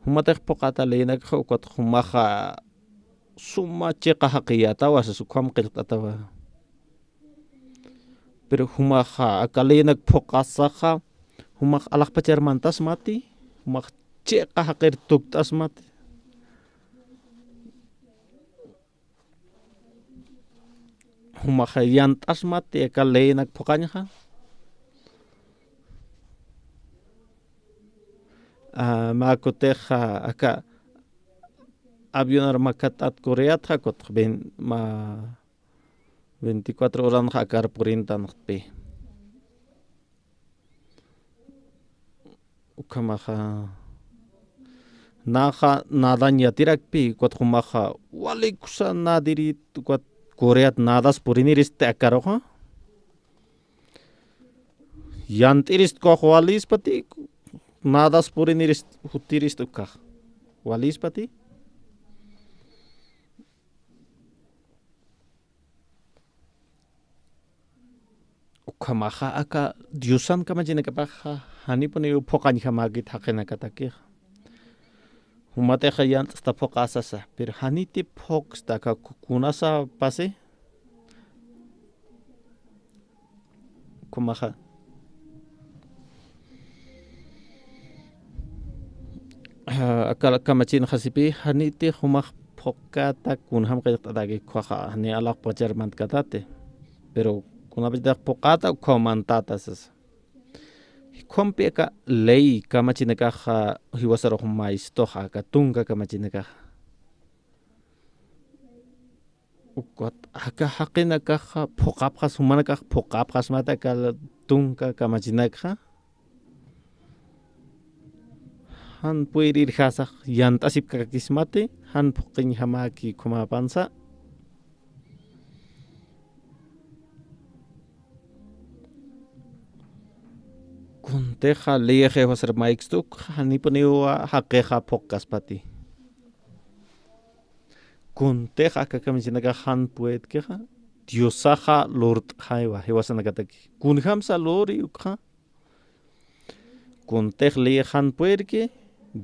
[SPEAKER 5] humatej pokata leyinakja ukat humaja suma cheqa haqiyatawa sasukham qillq'atawa pero humaja akaleyinak pokasaja humaj alaqpacharmantasmati humaj cheqa haqir tuktasmati humaja yantasmati akaleyinak pokañaja makoteja aka avionar makatat koreatja kotj ma 24 horas akar purinta nqpi ukamaja naja nadañatirakpi kotjumaja walikusa nadirit kwat koreat nadas puriniriste akaroja yantirist kojwalispati nadas purinirist hutirist ukaj walispati ukamaja aka diusan kamachinakapaja hanipuni upoqañjamagit haqinakatakiqa humateja yant'asta phoqasasa pero haniti phoqsta aka kunasa pase kumaja aka kamachin hasipi haniti humaj phokata kunham qillqt'ataki khuaja hani alaqpacharmankatate pero kunapachitaq phokata ukhawmantata sasa khompi aka ley kamachinakaja hiwasaroj maistoja aka tunka kamachinakaja ukat aka haqinakaja phokapjas humanakaja phokapjasmata aka tunka kamachinakaja han puerirjasaj yantasip kakismati han phoqinjamaki khumapansa kunteja leyeje wasar maiktstuk hanipuniwa haqeja phoqaspati kunteja aka kamachinaka han puetkeja diosaja lortjaiwa hiwasanakataki kunhamsa lori ukja kuntej leyejan puerke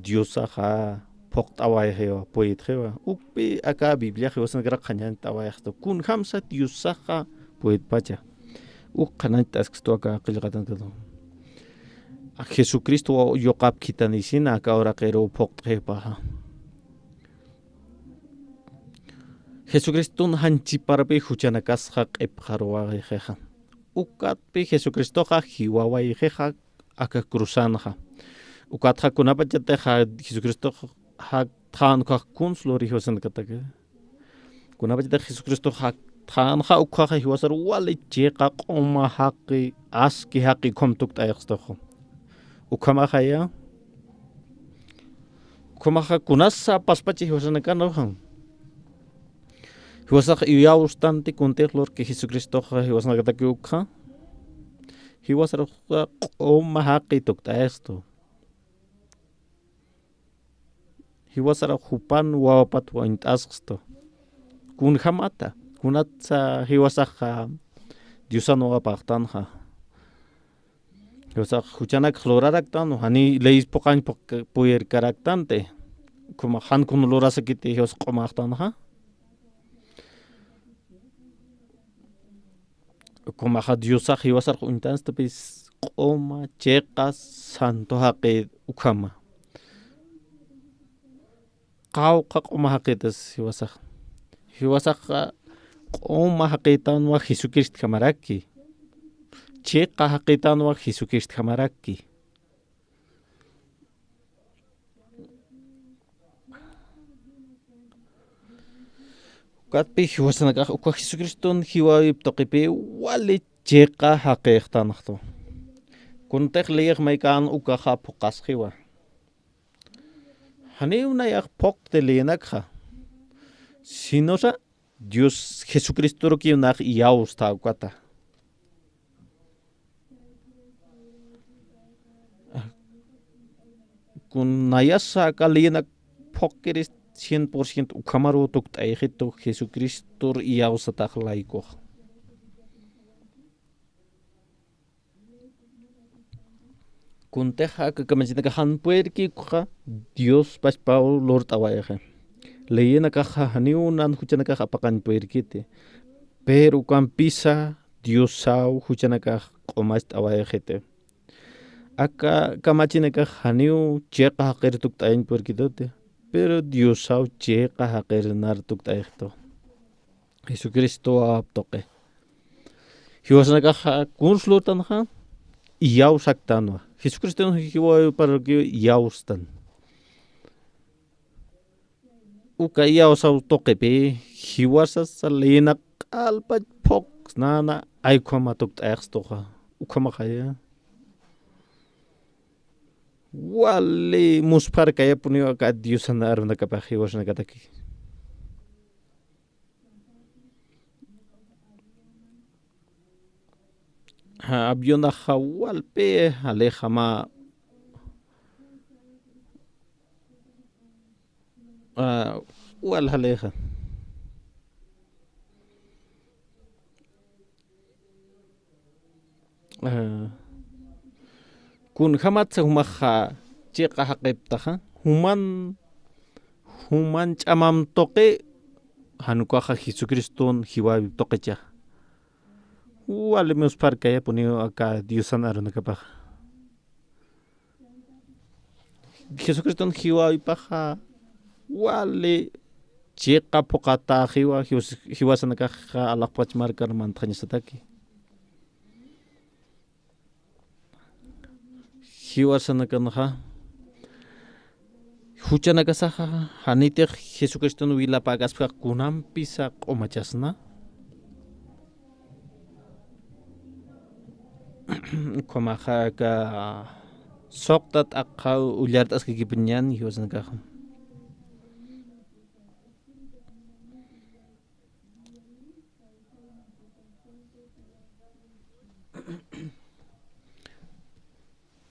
[SPEAKER 5] diosaja phoqt'awayjewa puetjewa ukpi aka biblia hiwasanakara qañan t'awayajto kunhamsa diosaja puetpacha uqqanan t'asksto aka qillqatankado a Jesucristo yoqapkitanisina aka oraqero phoqtjepaja Jesucristo hanchiparpi huchanakasja q'ipqarwajeja ukatpi Jesucristoja hiwawayjeja aka cruzanja ukatja kunapachateja Jesucristo ha tanja kunslori hiwasanakataka kunapachate Jesucristo ha tanja ukjaja hiwasar wali cheqa q'uma haqi aski haqi khomtukt'ayaqstojo ukamaja ya ukamaja kunasa paspachi hiwasanakanoja hiwasaj iyawstanti kuntejlor que Jesucristoja hiwasanakataki ukja hiwasar q'uma haqi tukt'ayaqsto hiwasar hupan wawapat wa'int'asqsto kunjamata kunatsa hiwasaja diosano apaqtanja hiwasaj huchanak loraraktan hani leis poqañ puyer karaktante kuma han kun lorasakiti hiwas q'umaqtanja Kumaha Dios hiwasar untas tapis qoma cheqa santo haqe ukama. Qawqa qoma haqitas hiwasaq. Hiwasaq qoma haqitanwa Jesucristo kamaraki. Cheqa haqitanwa Jesucristo kamaraki. Katpi hiwasanaka uka Jesucristo hiwayip toqipi wali cheqa haqiqtanaqto. Kunteq liyaq maykan uka hapuqas hiwa. Hani unayaq poqte liyinakha. Sinosa Dios Jesucristo roki unaq yawsta ukata. Kun nayasa kaliyinak poqiris 100% ukamaru tuktayjito Jesucristo yawsataq laykuq. Kunteqa kakamachinaka hanpuerkikuqa Dios pashpaw lort'awayaqa. Leyinakaqa haniunan huchanakaqa apaqanpuerkite. Pero kampisa Diosaw huchanakaqa q'umast'awayajite. Aka kamachinaka haniu cheqa haqir tukt'ayanpuerkitote. Pero Diosaw cheqa haqir nar tukt'ayajto. Jesucristo aptoqe. Hiwasanakaqa kunslutanaqa yawsaktanwa. Jesucristo hiwayo parque yawstan. Uka yawsaw toqepi hiwasas lina qalpa poq nana aykhama tukt'ayaqstoqa. Ukama qaya. Wali musparkaya puniwa ka Diosan arunakapaq hiwasnakataki. Avionaqa walpi alejama wal aleja. Kun hamatsa humaqa cheqa haqiptaqa human ch'amam toqi hanukaqa Jesucriston hiwapi toqicha. Wali musparkaya puniwa aka Diosan arunakapaq. Jesucriston hiwaypaqa wali cheqa puqata hiwasanakaqa alaqpachmarkar mantañasataki. Hiwasanakanaqa huchanakasaqa hanitiq Jesucriston wilapaqaspaq kunampisa q'umachasna. Kumaqa ka soqtat aqqa ullart'askikipiñan hiwasanakaqa.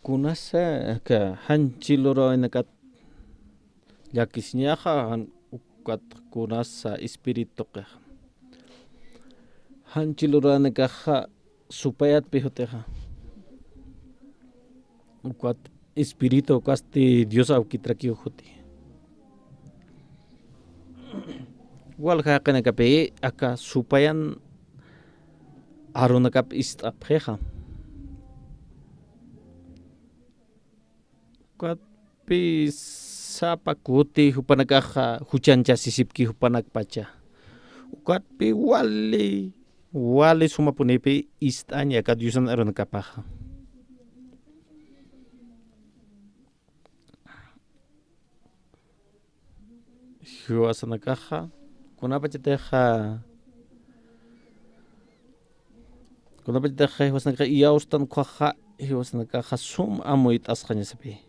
[SPEAKER 5] Kunasa ka hanchiloroinakat llakisñaqa ukat kunasa espirituqa. Hanchiloroinakaqa supayatpi hutiqa. Ukat espiritu kasti Dios awkitrakiw huti. Wal haqinakapi aka supayan arunakap istapjeqa. Katpi sapakuti hupanakaqa huchanchasisipki hupanak pacha. Ukatpi wali sumapunipi istaña ka Diosan arunakapaqa. Hiwasanakaqa kunapachiteqa hiwasanakaqa yawstan kuaqa hiwasanakaqa sum amuy t'asqañasapi.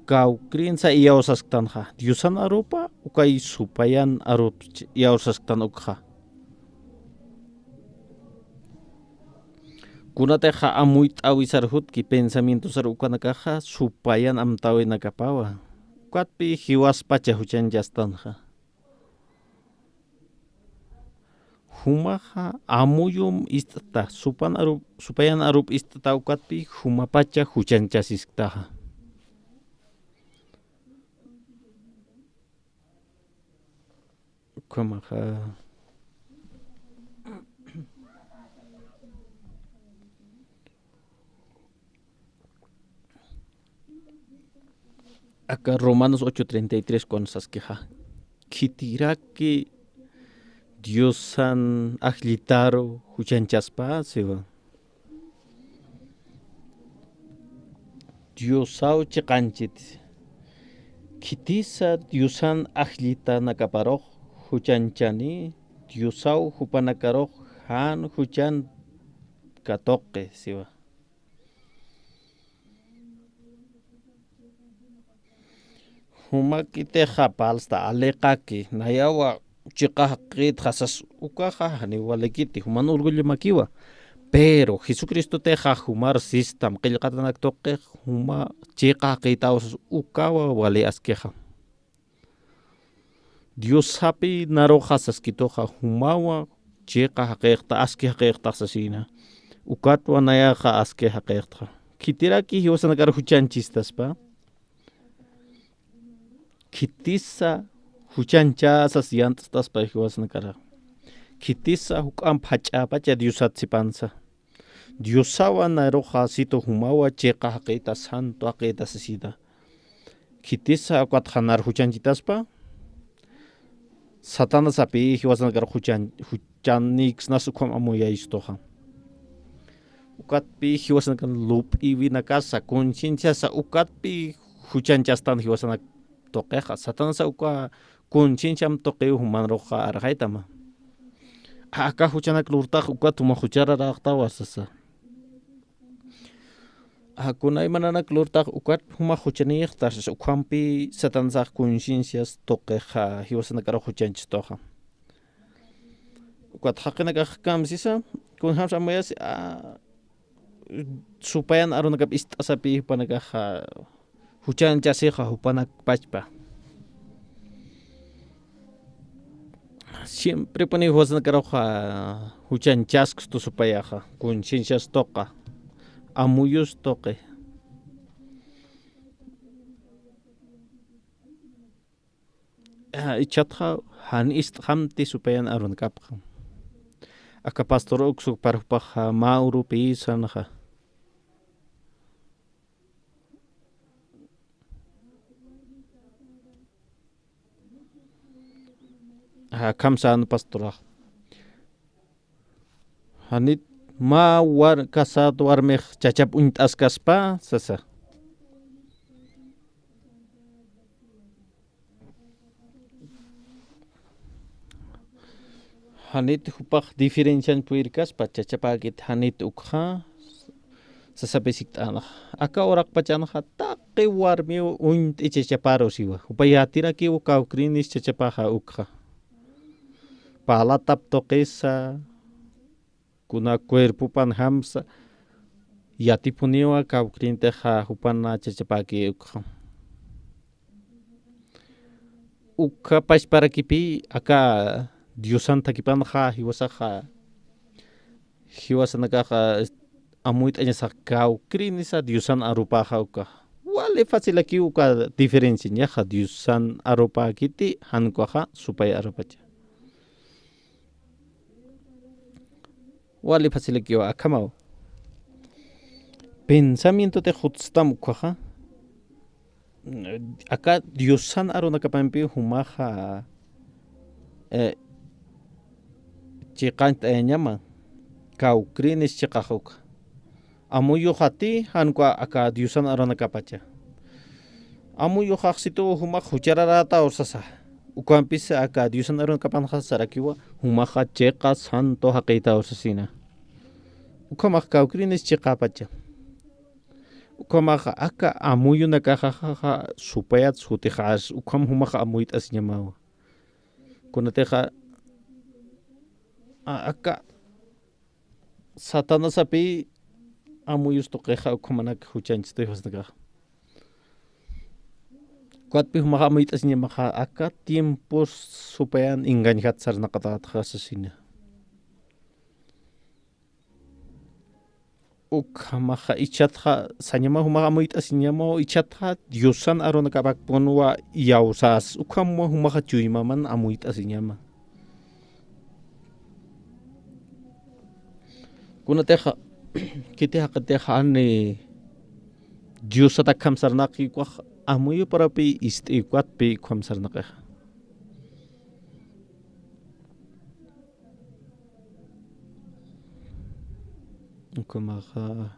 [SPEAKER 5] Kawkrinsa yawsasqtanqa Diosan arupa ukay supayan arup yawsasqtan ukqa. Kunataqa amuy t'awisar hutki pensamientosar ukanakaqa supayan amtawinakapawa. Ukatpi hiwaspacha huchanchastanqa. Humaqa amuyum istata supayan arup istata ukatpi humapacha huchanchasisqtaqa. Kumaqa Acá Romanos 8:33 con sasqueja. Kitiraki Diosan aglitaro huchanchaspa sewa. Diosao chiqanchit. Kitisa Diosan aglita nakaparoj huchanchani. Diosao hupanakaroj han huchan katoque sewa. Humakite japalsta alekaki nayawa chiqaqit hasas ukaja ni walekiti human orgullo makiwa pero Jesucristo teja humar sistam qillqatanak toqe huma chiqaqitaus ukawa wale askeja Dios hapi naro hasas kitoja humawa chiqaqta askeja sasina ukatwa nayaja askeja qeqta kitiraki hiwasanakar huchanchistas pa Kitisa huchanchasas yantas pa hiwasnakara. Kitisa hukam pacha Diosatsipansa. Diosawa naroja sito humawa cheqa haqita santo haqita sisida. Kitisa akwatjanar huchanchitaspa. Satanas api hiwasnakara huchanix nasukwam amuya istoja. Ukatpi hiwasnakara lup iwinakasa conciencia sa ukatpi huchanchastan hiwasanak toqueja Satanás uka conciencia toque human roja argaitama acá huchanak lurta uka tuma huchara raqta wasasa kunay mananak lurta uka huma huchani iqtas ukampi Satanás conciencias toqueja hiwasanakara huchanchis toja uka haqinaka kamsisa kun hamsa mayas supayan arunakap istasapi panakaja huchanchasija hupanak pachpa siempre pone huasnakaroja huchanchasks tu supayaja conciencias toqa amuyus toque ichatja han isthamti supayan arunkapja aka pastor uksu parpaja mauru pisanaja kamsaan pastora hanit ma war kasat warmej chachap untasgaspa sasa hanit hupaq diferencian puirkaspa chachapagit hanit ukha sasa besikta aka orak pachanaja taqi warmi unt ichachaparo siwa upayatira ki uka ukrinis chachapaja ukha palatap toqesa kuna cuerpo pan hamsa yatipuniwa kawkrinteja hupana chachapaki ukha pashparakipi aka Diosanta kipanja hiwasanakaja amuit añasa kawkrinisa Diosan arupaja uka wale fácil aquí uka diferencia ñaja Diosan arupakiti hankuaja supay arupacha wali fácil que acamao pensamiento te jutstam kwaja acá Diosan arona kapampi humaja chiqant ñama kawkrinis chiqajuka amuyo hati hankwa acá Diosan arona kapacha amuyo haqsitu humaj huchararata orsasa ukampisa acá Diosan arona kapanja sarakiwa humaja cheqa santo haqita orsasina ukamaj kawkrinis chiqapacha ukamaja aka amuyo nakajaja supayat sutijas ukam humaja amuyt asñamawa kunateja aka Satanás api amuyus toqeja ukamanak huchanchiste hosnaka kuatpi humaja amuyt asñamaja aka tiempos supayan engañat sarnaqatatja asesina ukamaja ichatja sañama humaja amuyt asñamo ichatja Diosan arona kapak ponwa yausas ukamwa humaja chuymaman amuyt asñama kunateja kiteja qateja ani Dios ata kamsarnaqi kwa amuyo para pi istikwat pi kamsarnaqi. Kumaha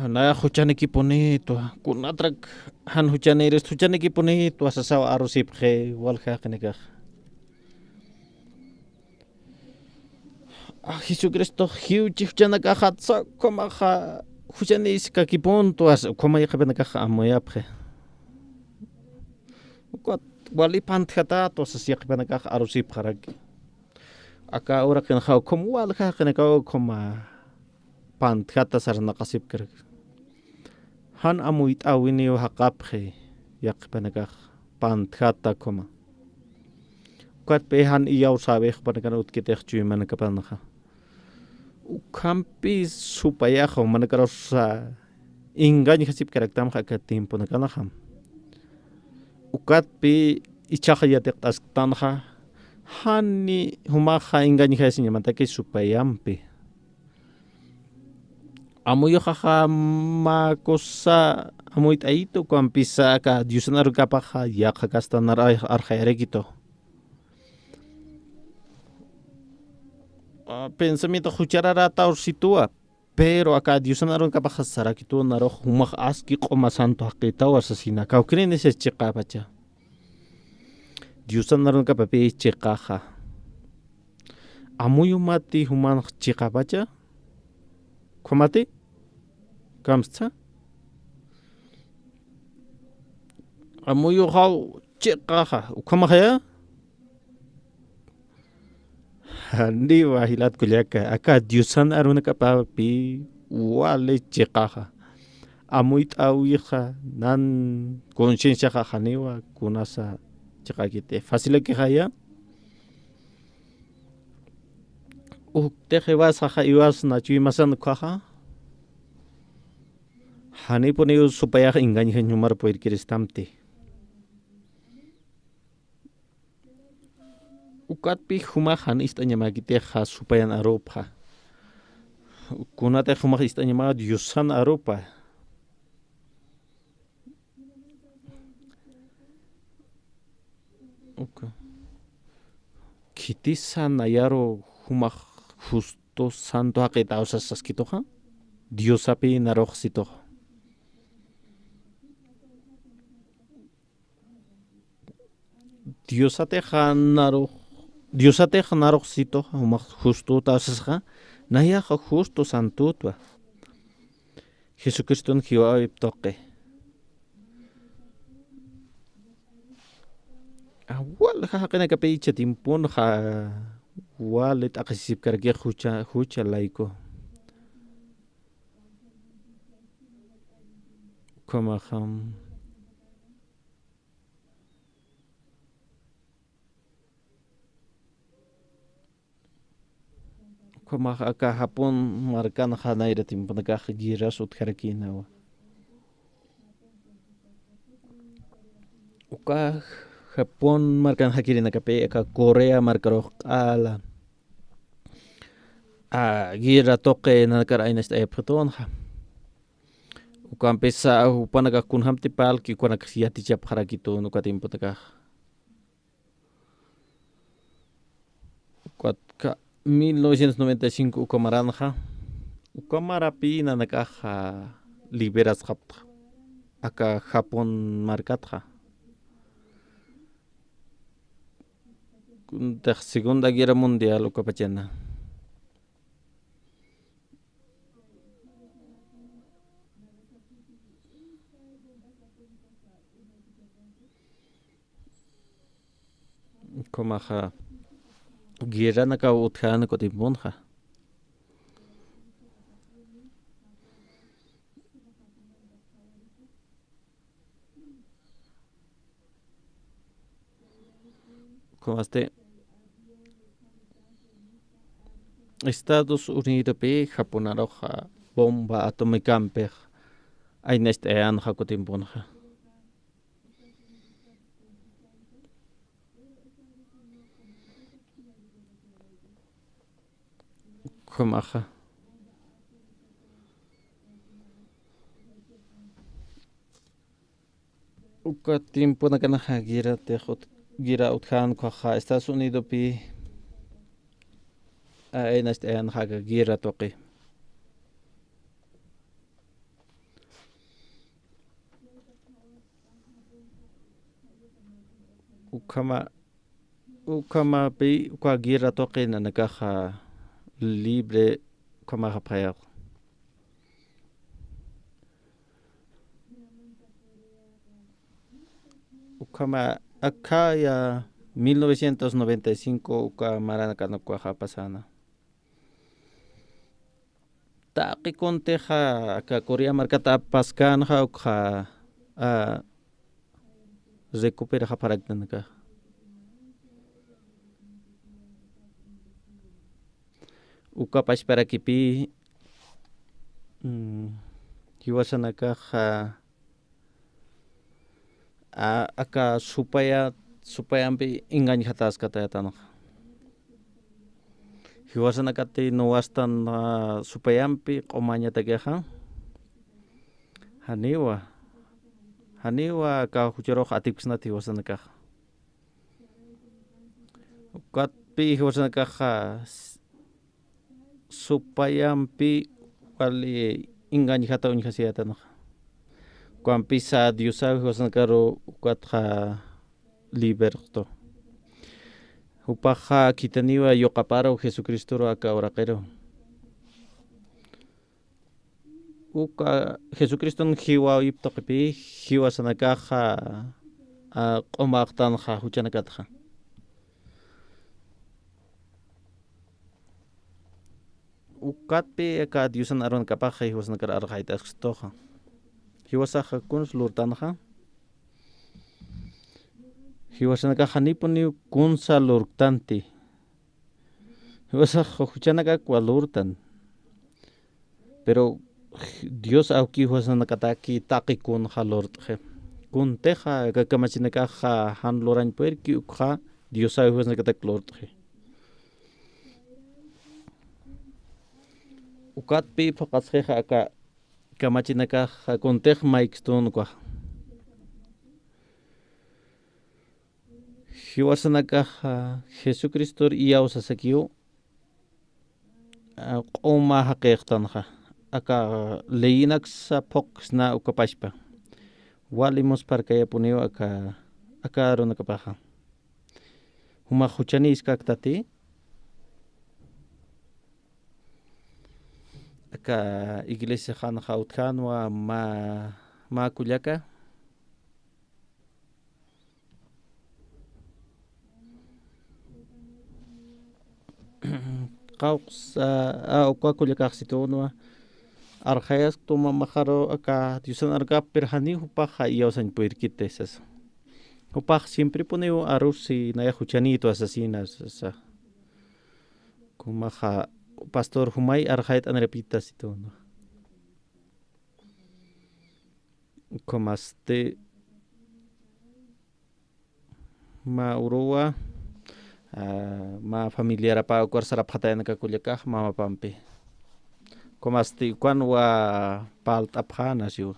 [SPEAKER 5] na huchane ki bonito kunatrak han huchane eres huchane ki bonito asasaw arusip khe walha khneka. Jesucristo hiuchi huchana kahatsa kumaha huchane iska ki punto as kumaya khabena kaha amoyaphe. Kwat wali panthata to sasiak bena kaha arusip kharaki. Aka ora khen khaw kum walha khneka kuma panthata sarna qasip kar han amuit awini wa haqaphe yaqpanaka panthata koma kwat pe han iyaw sabe khpanaka utkitech chimana kapanaha ukhampi supaya kho manakaro sa ingani khasip karaktam khaka tiempo nakanaha ukat pe ichakhayat tastanha hani humaha ingani khasinya mataki supayampi amuyo jaja makosa amuit aito kuan pisa ka diusanar kapaja ya kastanar arjaerekito pensamiento jucharara taur situa pero acá diusanar kapaja sarakito naro humaj aski qoma santo aqita asasina kaukrin ese chiqapacha diusanar kapapi chiqaja amuyo mati human chiqapacha Komati? Kamsta? Amuyo hau chikaha. Ukamahaya? Handi wahilat kuliaka. Aka diusan aruna kapapi wale chikaha. Amuit awija nan conciencia janiwa kunasa chikakite. Fácil que haya. Teje vas a iwas na chuimasan kaha hani pone supaya ingani numar poir kiristamte ukat pi huma han istanya magite ha supayan aropa kunate huma istanya mag yusan aropa okay kitisan ayaro huma justo santo aqita usasasquitoja Dios api narojsito Dios ateja narojsito uma justo tasasja naya justo santutwa Jesucristo njiwa iptoque awal haqena kapicha timpun ha walet aqisip karge hucha laiko kama ham kama aka hapon markan hanaira timpun ka giras utkarkinawa uka Japón marcan hakirina kape aka Korea marcaro ala gira toque nakara ina esta epoton ha ukan pesa upanaga kunham tipal ki kuana khiati chap harakito no katim potaka ka 1995 ukamaranja ukamarapi nanakaja liberas hapta aka Japón markatja de Segunda Guerra Mundial ukapachana komaha guerra naka uthana ko timonja komaste Estados Unidos pe Japón aroja bomba atómica pe ay neste an hakotim bonja komaha uka tiempo na kana gira tehot gira uthan kwa Estados Unidos pi enast en haga gira toqi ukama pi kwa gira toqi na nakaha libre kama hapaya ukama acá ya 1995 uka maranakana kwa pasana taqi konteja ka Korea markata paskanja ukha recupera japaragtanaka uka para kipi hiwasanaka aka supayampi engañatas katayatano hiwasanakati no wastan supayampi qomaña takeja haniwa ka huchero atipsnati hiwasanaka ukatpi hiwasanaka supayampi wali engañata uñhasiatano cuando pisa Dios sabe José Caro cuatro liberto upaja kitaniwa yokaparo Jesucristo ro acá oraquero uka Jesucristo hiwa ipto kepi hiwa sanakaja qomaktan ja huchanakatja ukatpi acá Dios anaron kapaja hiwa sanakara arjaita stoja hiwasaja kuns lurtanja hiwasanaka hanipuni kunsa lurtanti hiwasaja huchanaka kualurtan pero Dios auki hiwasanaka taki taki kun halurtje kun teja kakamachinaka han loran puerki ukha Dios auki hiwasanaka tak lurtje ukatpi faqasjeja aka kamachinaka kontej maikstun kwa hiwasanaka Jesucristo iyausa sakiu qoma haqiqtanja aka leinak sa poksna ukapashpa walimos parkaya puniu aka ronakapaja huma huchani iskaktati aka iglesia han hautjanwa ma kullaka qauqs ukwa kullaka sitonwa arjayas toma majaro aka diusan arga perhani hupaja iyausan puirkitesas hupaj siempre poneu arroz y naya huchanito asesinas kumaja pastor humay arjayat anrepitas y todo como ma urua ma familiar pa kuarsara phatayana ka kulyaka mama pampe como kwan wa palt aphana siu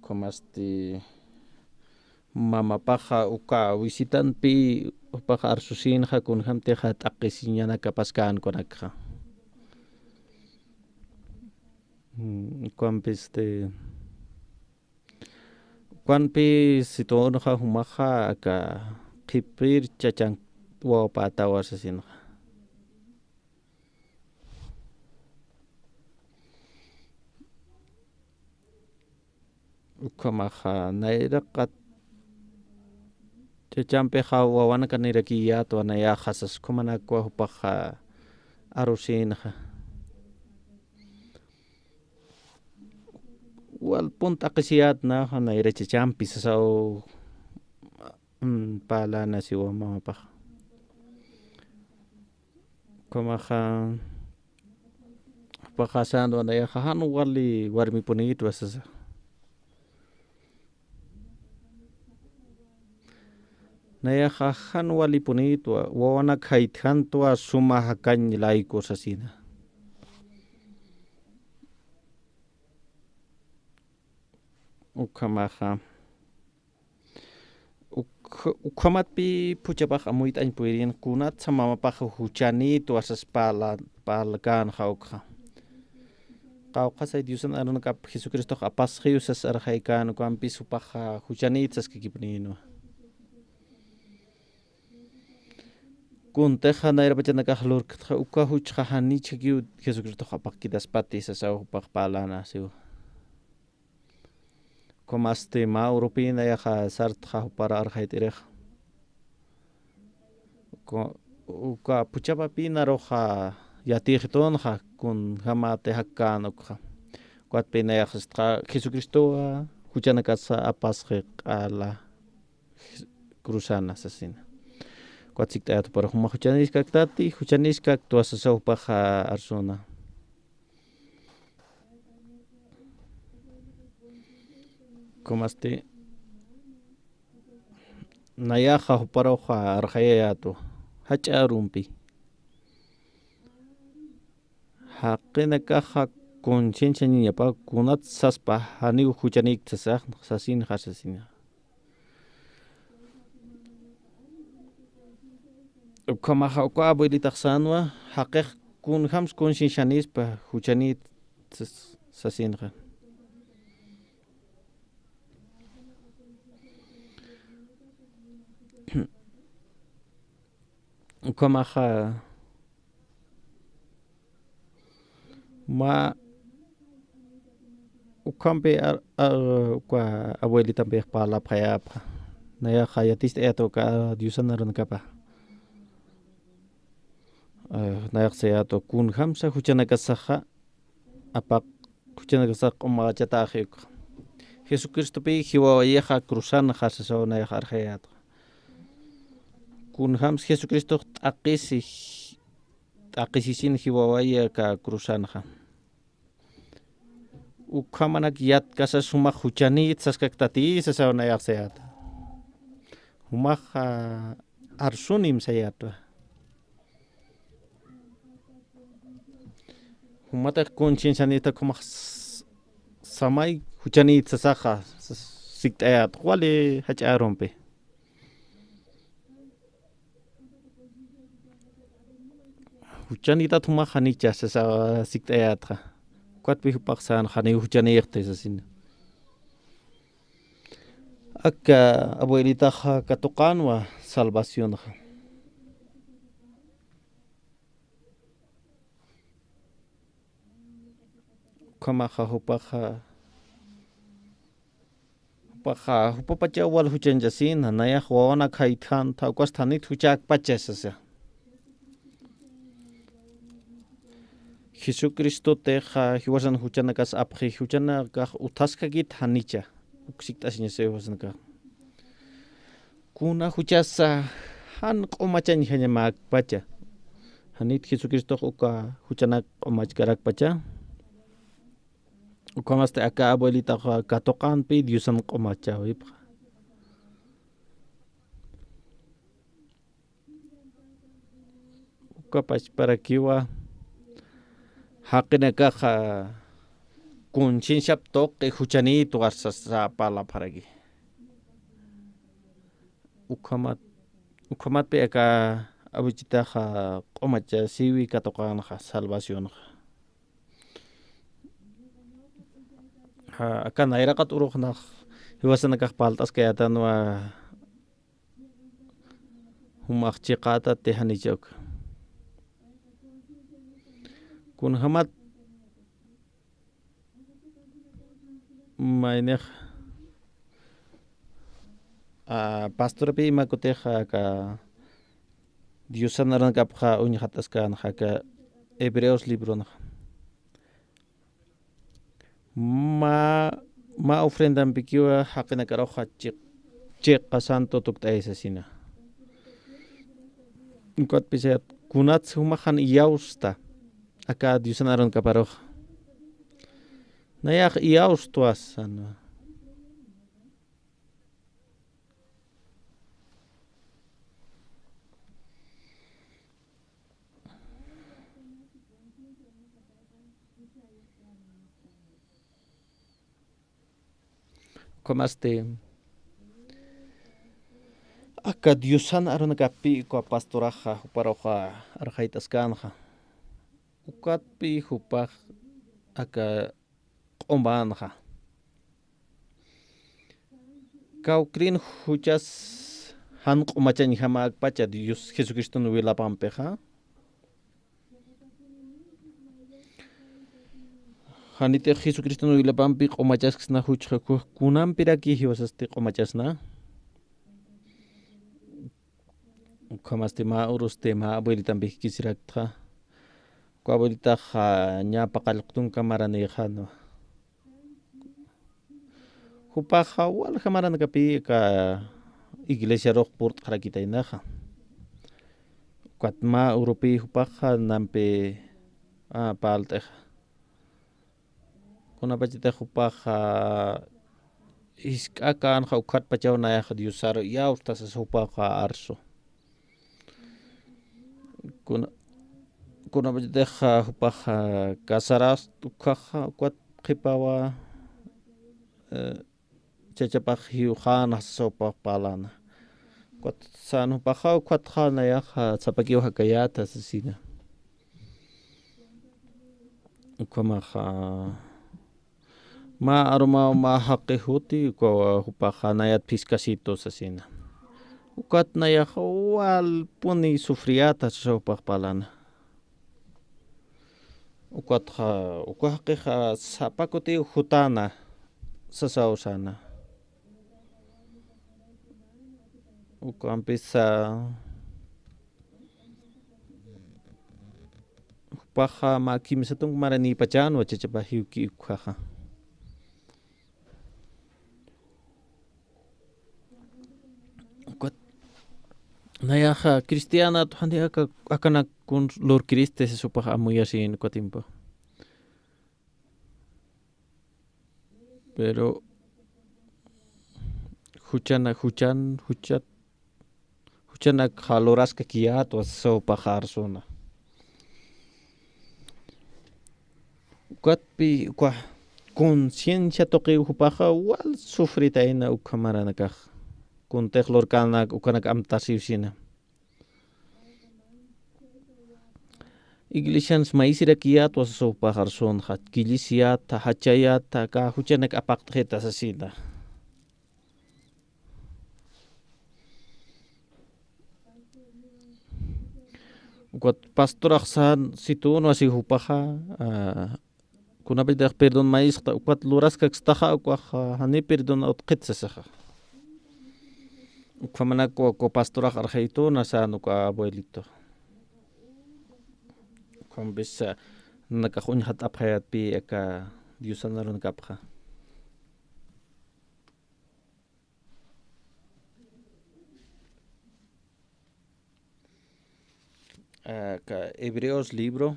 [SPEAKER 5] como mama paja uka visitan pi paja arsusin ja kun hamte ja taqisiñana kapaskan konakja kwan pi siton ja humaja ka qipir chachan wa patawa sasin ukamaja nairaqat chachampe ja wawana kanirakiya to anaya jasas kumana kwa hupaja arusin ja wal punta qisiyat na naira chachampi sasao pala na siwa mama pa kumaja pajasando anaya jahan wali warmi punit wasasa naya jahan wali punit wawana kaithanto suma hakan laiko sasina ukamaja ukamatpi puchapaj amuyta puirin kunat samamapaj huchanito asas palakan jauka qawqasay Diosan aranakap Jesucristo apasqi usas arjaikan kuanpi supaja huchanitas kikipnino kunteja nairapachanakaj lurkja uka huchja hanicha kiu Jesucristo apaqkitas patis asawpaj palana siu Comaste Mauro Pina yaja sartja para arjaitirej uka puchapa pina roja yatijtonja kun jamate hakanokja kuat pina yaja Jesucristo huchanakasa apasje ala cruzana asesina kuat sikta para huma huchaniskak tati huchaniskak tuasasawpaja arsuna Comaste nayaja huparoja arjayatu hacharumpi haqina kaja conciencia niñapa kunat saspa hani huchanik tsasaj sasin hasasina ukamaja uka abuelita sanwa haqej kun hams conciencia nispa huchanit sasinja ukamaja ma ukampe uka abuelita pe pala payapa naya hayatista etoka Diosan arankapa naya seato kun hamsa huchanakasaja apak huchanakasaja umachataje Jesucristo pe hiwayeja cruzana hasaso naya arjayato kun hams Jesucristo aqisisin hiwawaya ka cruzanja ukamanak yat kasas humak huchanit saskaktati sasawnaya seat humak arsunim sayatwa humata conciencia nita kumak samay huchanit sasaja siktayat wale hacharompe huchanita tuma hanicha sasa siktayatra kuat pi paksan hani huchanirte sasin akka abuelita katukanwa salvación kamaja hupaja hupapachawal huchanjasin naya huana kaitan taukas tanit huchak pachasasa Jesucristo teja hiwasan huchanakas apji huchanakaj utaskakit hanicha uksiktasña sewasanka kuna huchasa han q'umachani hañamak pacha hanit Jesucristo uka huchanak q'umachkarak pacha ukamaste aka abuelita katoqanpi Diosan q'umachawipqa ukapash para kiwa haqina kaja conciencia toque huchanito arsasa pala paragi ukamat pe aka abuchita qomacha siwi katoqan salvación aka nairaqat uruqnaq hiwasanakaq paltas kayatanwa humaq chiqata tehanichok kun hamat mainej pastor pi makuteja ka Diosan arankapja uñajataskan ka Hebreos libro ma ofrendan pikiwa haqina karoja chiqa santo tuktaisa sina kuat pisat kunat humajan yausta aka Diosan arankaparoj nayak yaus ano Komaste aka Diosan arunakapi ko pastoraja huparoja arjaitas kanja. Ukatpi hupaj aka q'umbanja. Kawkrin huchas han q'umachani hama akpacha Dios Jesucristo no wilapampeja. Hanite Jesucristo no wilapampi q'umachasna huchja kunampiraki hiwasasti q'umachasna. Kamaste ma uruste ma abuelita quisirakta. Ko abuelita ñapa qalqtun kamaranejano. Hupaja wal kapi ka iglesia rohpurt harakitainaja. Kuatma urupi hupaja nampe palteja. Kuna pachita hupaja iskakan ukat pachau nayaja diosar yaustas hupaja arso. Kuna pachita hupaja casaras tukaja kuat kipawa chachapaj hiujana sopa palana. Kuat san hupaja kuat jana yaja zapakiwa hakayata asesina. Kuamaja ma aroma ma haqihuti ko hupaja nayat piscasitos asina. Ukat nayaja wal puni sufriata sopa palana. Ukatja zapakuti hutana sasausana. Ukampisa hupaja ma kimsatung marani pachano chachapahiuki ukhaja. Nayaja cristiana tuhandi akana kun lor Kriste se supaja amuyasin kuatimpo. Pero huchana jaloras kakiat was sopaja arsona. Kuatpi conciencia toqui hupaja wal sufritaina ukamaranakaj. Kun tehlor kanak ukanak amtasivsina. Iglesians maisirakiat was sopa harson hat kilisiat hachayat ka huchanak apaktreta asina. Kuat pastoraj san situno asi hupaja kuna pedir perdon mais kuat luraska kstaja kuaja hani perdon otqitsasaja. Kwamana ko pastoraj arjaito nasano ka abuelito. Kwam bisa nakahun hat apayat pi aka Diosan naron kapja. Ka Hebreos libro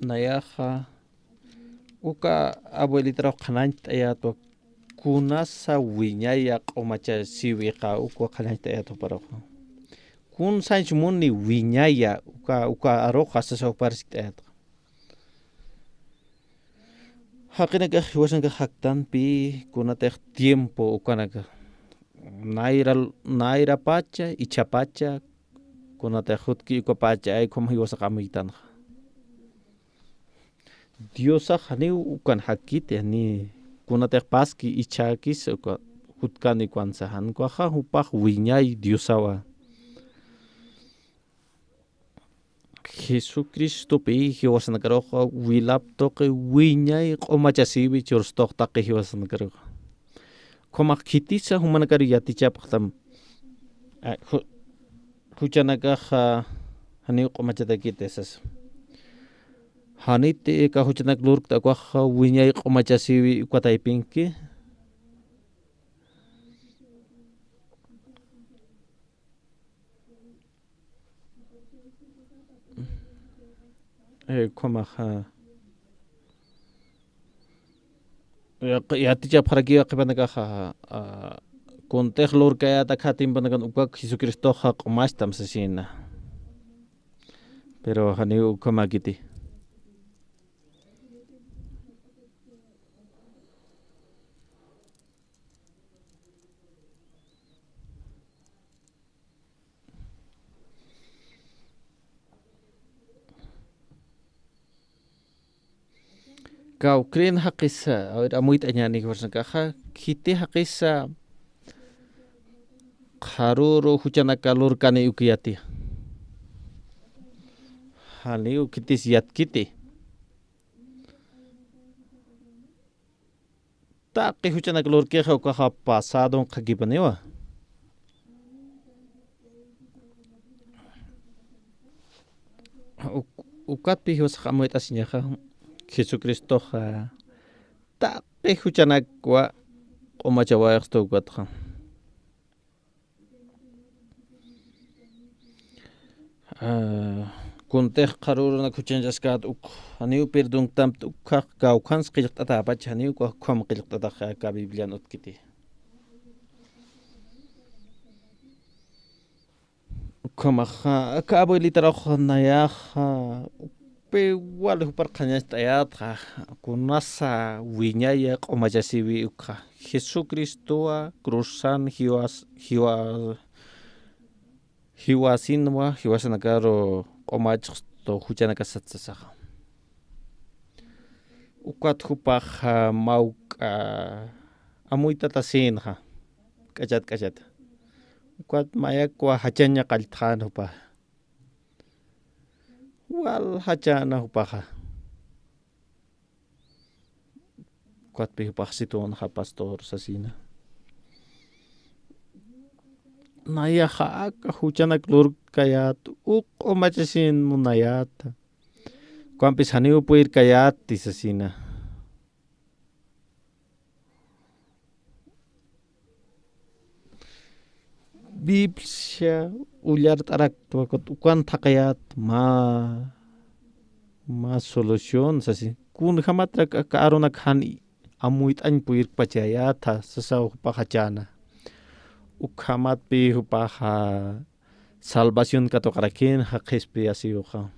[SPEAKER 5] nayaja uka abuelita qanant ayato kunasa wiñaya q'umacha siwiqa uka qanant ayato para kun sanch muni wiñaya uka aroja sasa parsik ayato haqinaka hiwasanka haktanpi kunatej tiempo ukanaka naira pacha ichapacha kunatej hutki uka pacha ay como hiwasaka amuitanja. Diosa hani ukan hakite ni kunatej paski ichakis uka hutkani kwansahan kuaja hupaj wiñay Diosawa. Jesucristo pi hiwasanakaroja wilaptoqi wiñay q'umachasiwi churstoqtaqi hiwasanakaroja. Komaj kitisa humanakari yatichapaqtam huchanakaja hani q'umachatakitesas. Hanite ka huchanak lurkta kuaja wiñay q'umachasiwi ukataypinki. Komaja ya ti chap haraki qibanaga kontej lor kaya ta khatim banagan ukak Jesucristo haq mastam sasina pero hani ukamagiti kau kren hakisa amuit anyani versa kaha kiti hakisa haruro huchana kalur kane ukiyati hani ukiti siat kiti taki huchana kalur ke kaha pasado kagibanewa ukat pi hos amuit asinya Jesucristo taki huchana kwa omachawa esto ukatha kunteh qaruruna kuchanjaskat uk haniu perdung tam ukha kaukhans qilqtata apach haniu kwa kham qilqtata ka biblian utkiti kama ka abuelita rohnaya pe wal hupar khanyas tayat kunasa wiñaya qomachasiwi ukha Jesucristo cruzan hiwasanakaro qomachto huchanaka satsasaqa ukat hupaq mauka amuitata sinha kachat ukat mayakwa hachanya qalthan hupa wal hachana hupaqa ukat pi hupaq situon ha pastor sasina naya aka huchana klur kayat o machasin munayat kuampis haniu puir kayat tisasina Biblia ular tarak tuakot ukan takayat ma solution sasi kun hamatra ka arona khani amuit an puir pachayata sasaw pakachana ukhamat pi hupaha salvación katokarakin haqispi asiyuqa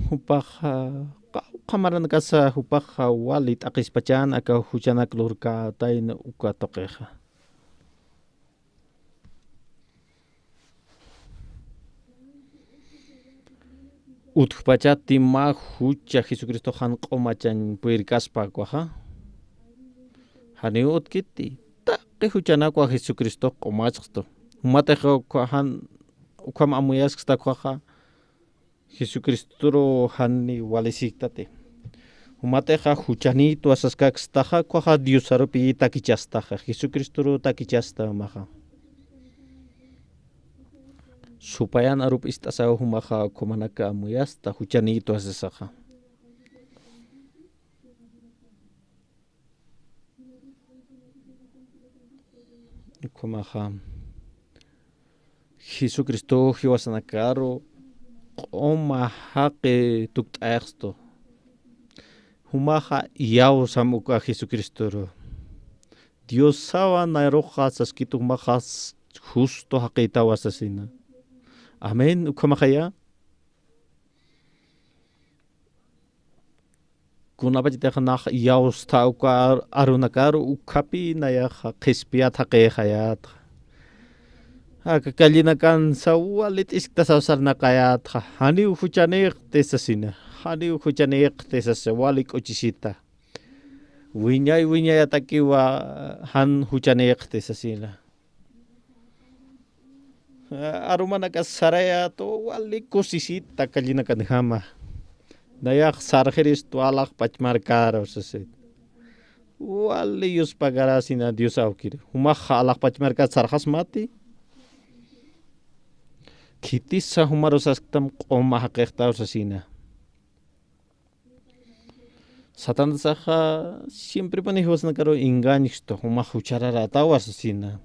[SPEAKER 5] hupaha qamaran kasa hupaha walit aqispachan aka huchanak lurka taina uka toqeja utpachati ma hucha Jesucristo han qomachan puirkaspa kwaha hani utkiti taqi huchana kwa Jesucristo qomachqto humatejo kwahan ukham amuyasqta kwaha Jesucristo ro hani walisiktate humateja huchanito asaskakstaja kwaha Dios arupi takichastaja Jesucristo ro takichasta maha supayan arup istasaw humaha komanaka amuyasta huchanito asasaja komaha Jesucristo hiwasanakaro qoma haqe tuktaqsto humaha yaw samuka Jesucristo ro Dios sawa nairoja saskitu mahas justo haqita wasasina Amen ukamahaya kunapa jitaqna yawsta uka arunakaru ukapi naya qispia thaqejayat akallinakan sawalit istasawsarnaqayat hani huchaneq tesasina hani huchaneq tesasawalik uchisita wiñay atakiwa han huchaneq tesasina arumanaka saraya to wali kusisita kallinakan hama nayak sarjeris to alaq pachmarkaro sasit wali yus pagarasina Dios aukir humaha alaq pachmarka sarjas mati kitisa humarosastam qoma haqeqta sasina Satan saja siempre pone hosna karo engaño humah hucharara tawar sasina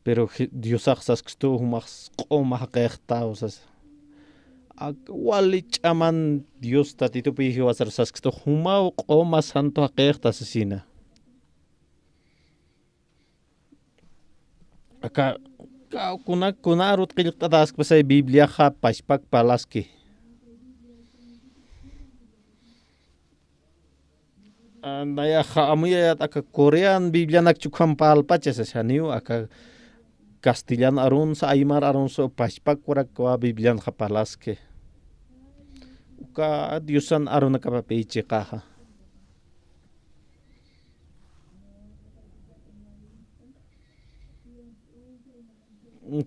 [SPEAKER 5] pero Dios aksas ksto humas qoma haqeqta usas wali chaman Dios tatito pihi wasar sas ksto huma qoma santo haqeqta asesina acá kuna rut qilqta das pasay Biblia ha pashpak palaski naya ha amuya aka Korean Biblia nak chukam pal paches shaniu aka Castellano arun sa Aymar arun so pashpak kurak wa Biblia ha palaski uka Diosan arun ka papeiche kaha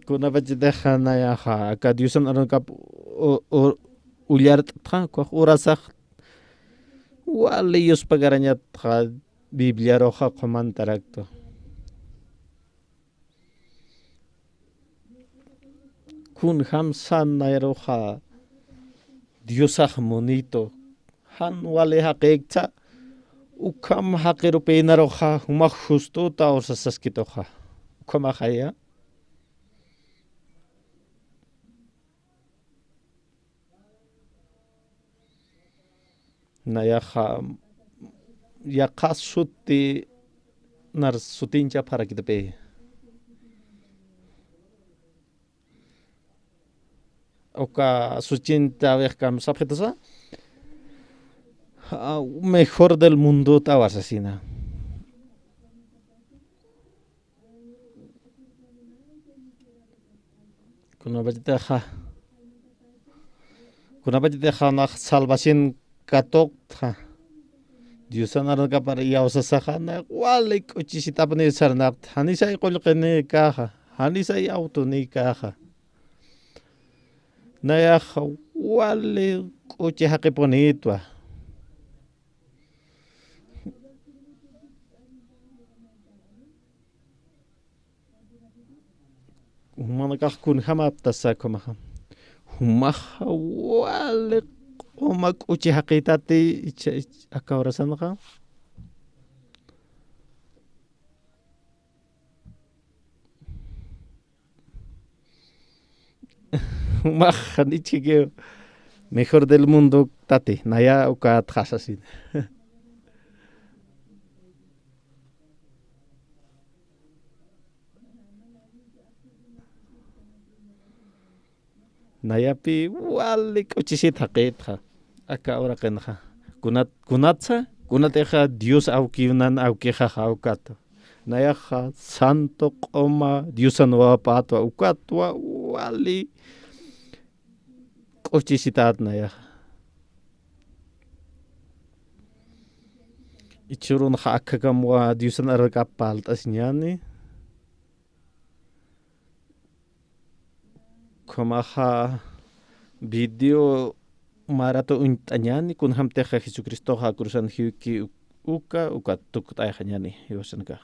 [SPEAKER 5] kuna bajdeha naya ha aka Diosan arun ka ulyar tha ko urasak wali yus pagaranya tha Biblia roja komantarakto kun hamsan nairoja Diosah monito han wale haqeqta ukam haqero peinaroja huma justo ta osasaskitoja ukama haya nayaja yaqa suti nar sutincha para kitape oka suchinta vejkam sabjetasa mejor del mundo tawas asina kuna bajteja na salvación katok tha Diosan arun ka para yausa sakana wali kuchisita pani sarnak hanisa iqolqene kaha hanisa auto ni kaha naya wali kuchi haqi ponitwa manakah kun hamaptasa komaha humaha wali qomak uchi haqitati akaurasanqa humahan ichike mejor del mundo tati naya uka thasasin nayapi wali kuchisit haqitha aka ora kenha kunateja Dios aukiunan aukeja haukato nayaja santo qoma Diosan wapatwa ukatwa wali kuchisitat nayaja ichurun hakakamwa Diosan arqapalt asnyani komaha video marato untanyani kun hamteja Jesucristo ha cruzan hiuki uka tukta hanyani yosanka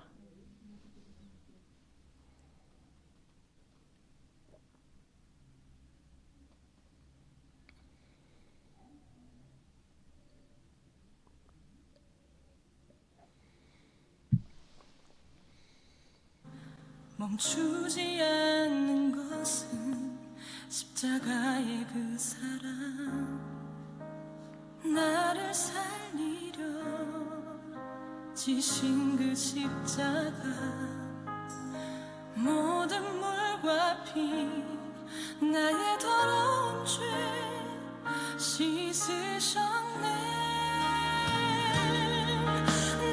[SPEAKER 2] 멈추지 않는 것은 십자가의 그 사랑 나를 살리려 지신 그 십자가 모든 물과 피 나의 더러운 죄 씻으셨네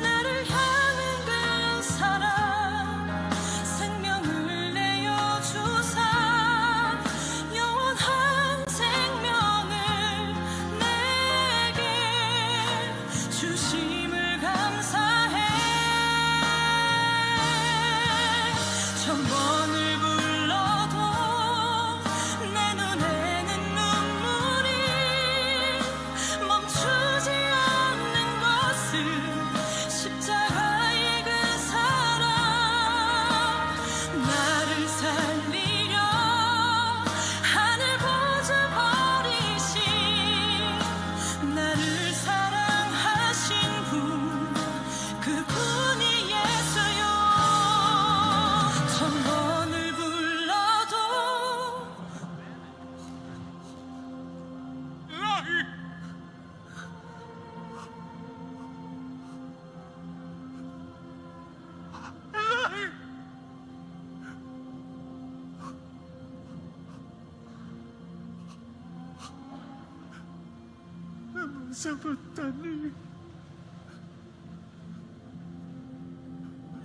[SPEAKER 2] 나를 향한 그 사랑 생명을 내어주사 영원한 생명을 내게 주심을 감사해 천번을 불러도 내 눈에는 눈물이 멈추지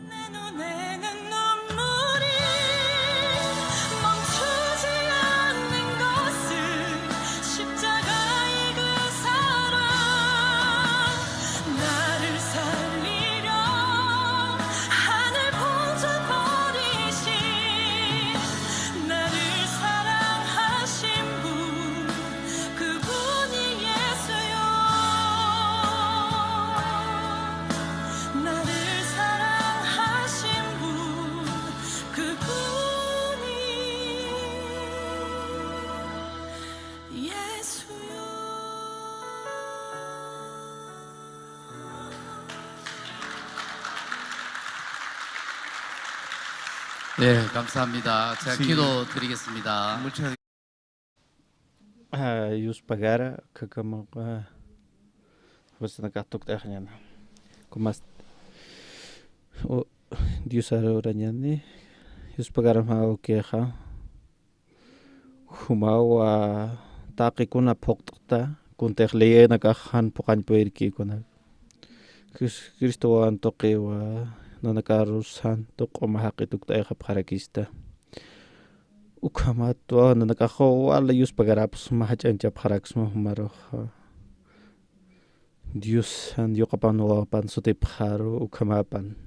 [SPEAKER 2] 내 눈에는 눈물이 멈추지 않는 것은 십자가의 그 사랑 나를 살리려 하늘 봉사 버리신 나를 사랑하신 분 그분이 예수요 나를 사랑하신 분 그분이 예수요.
[SPEAKER 6] 네, 감사합니다. 제가 기도 드리겠습니다.
[SPEAKER 5] Yus pagara kakamo was nakatok tahanyan. Kumas o Dios aroranyani yus pagara mao keha humawa taqi kuna pokta kunterle nakahan pokan puerki kuna Cristo antoqi wa nanakarusan tok omahaqituk taeha parakista Ukamatwa na nakakawa Diyos pagaraps mahachan siya paraks mo humaro Diyos ang diyo kapanwa pan sutip haro ukamapan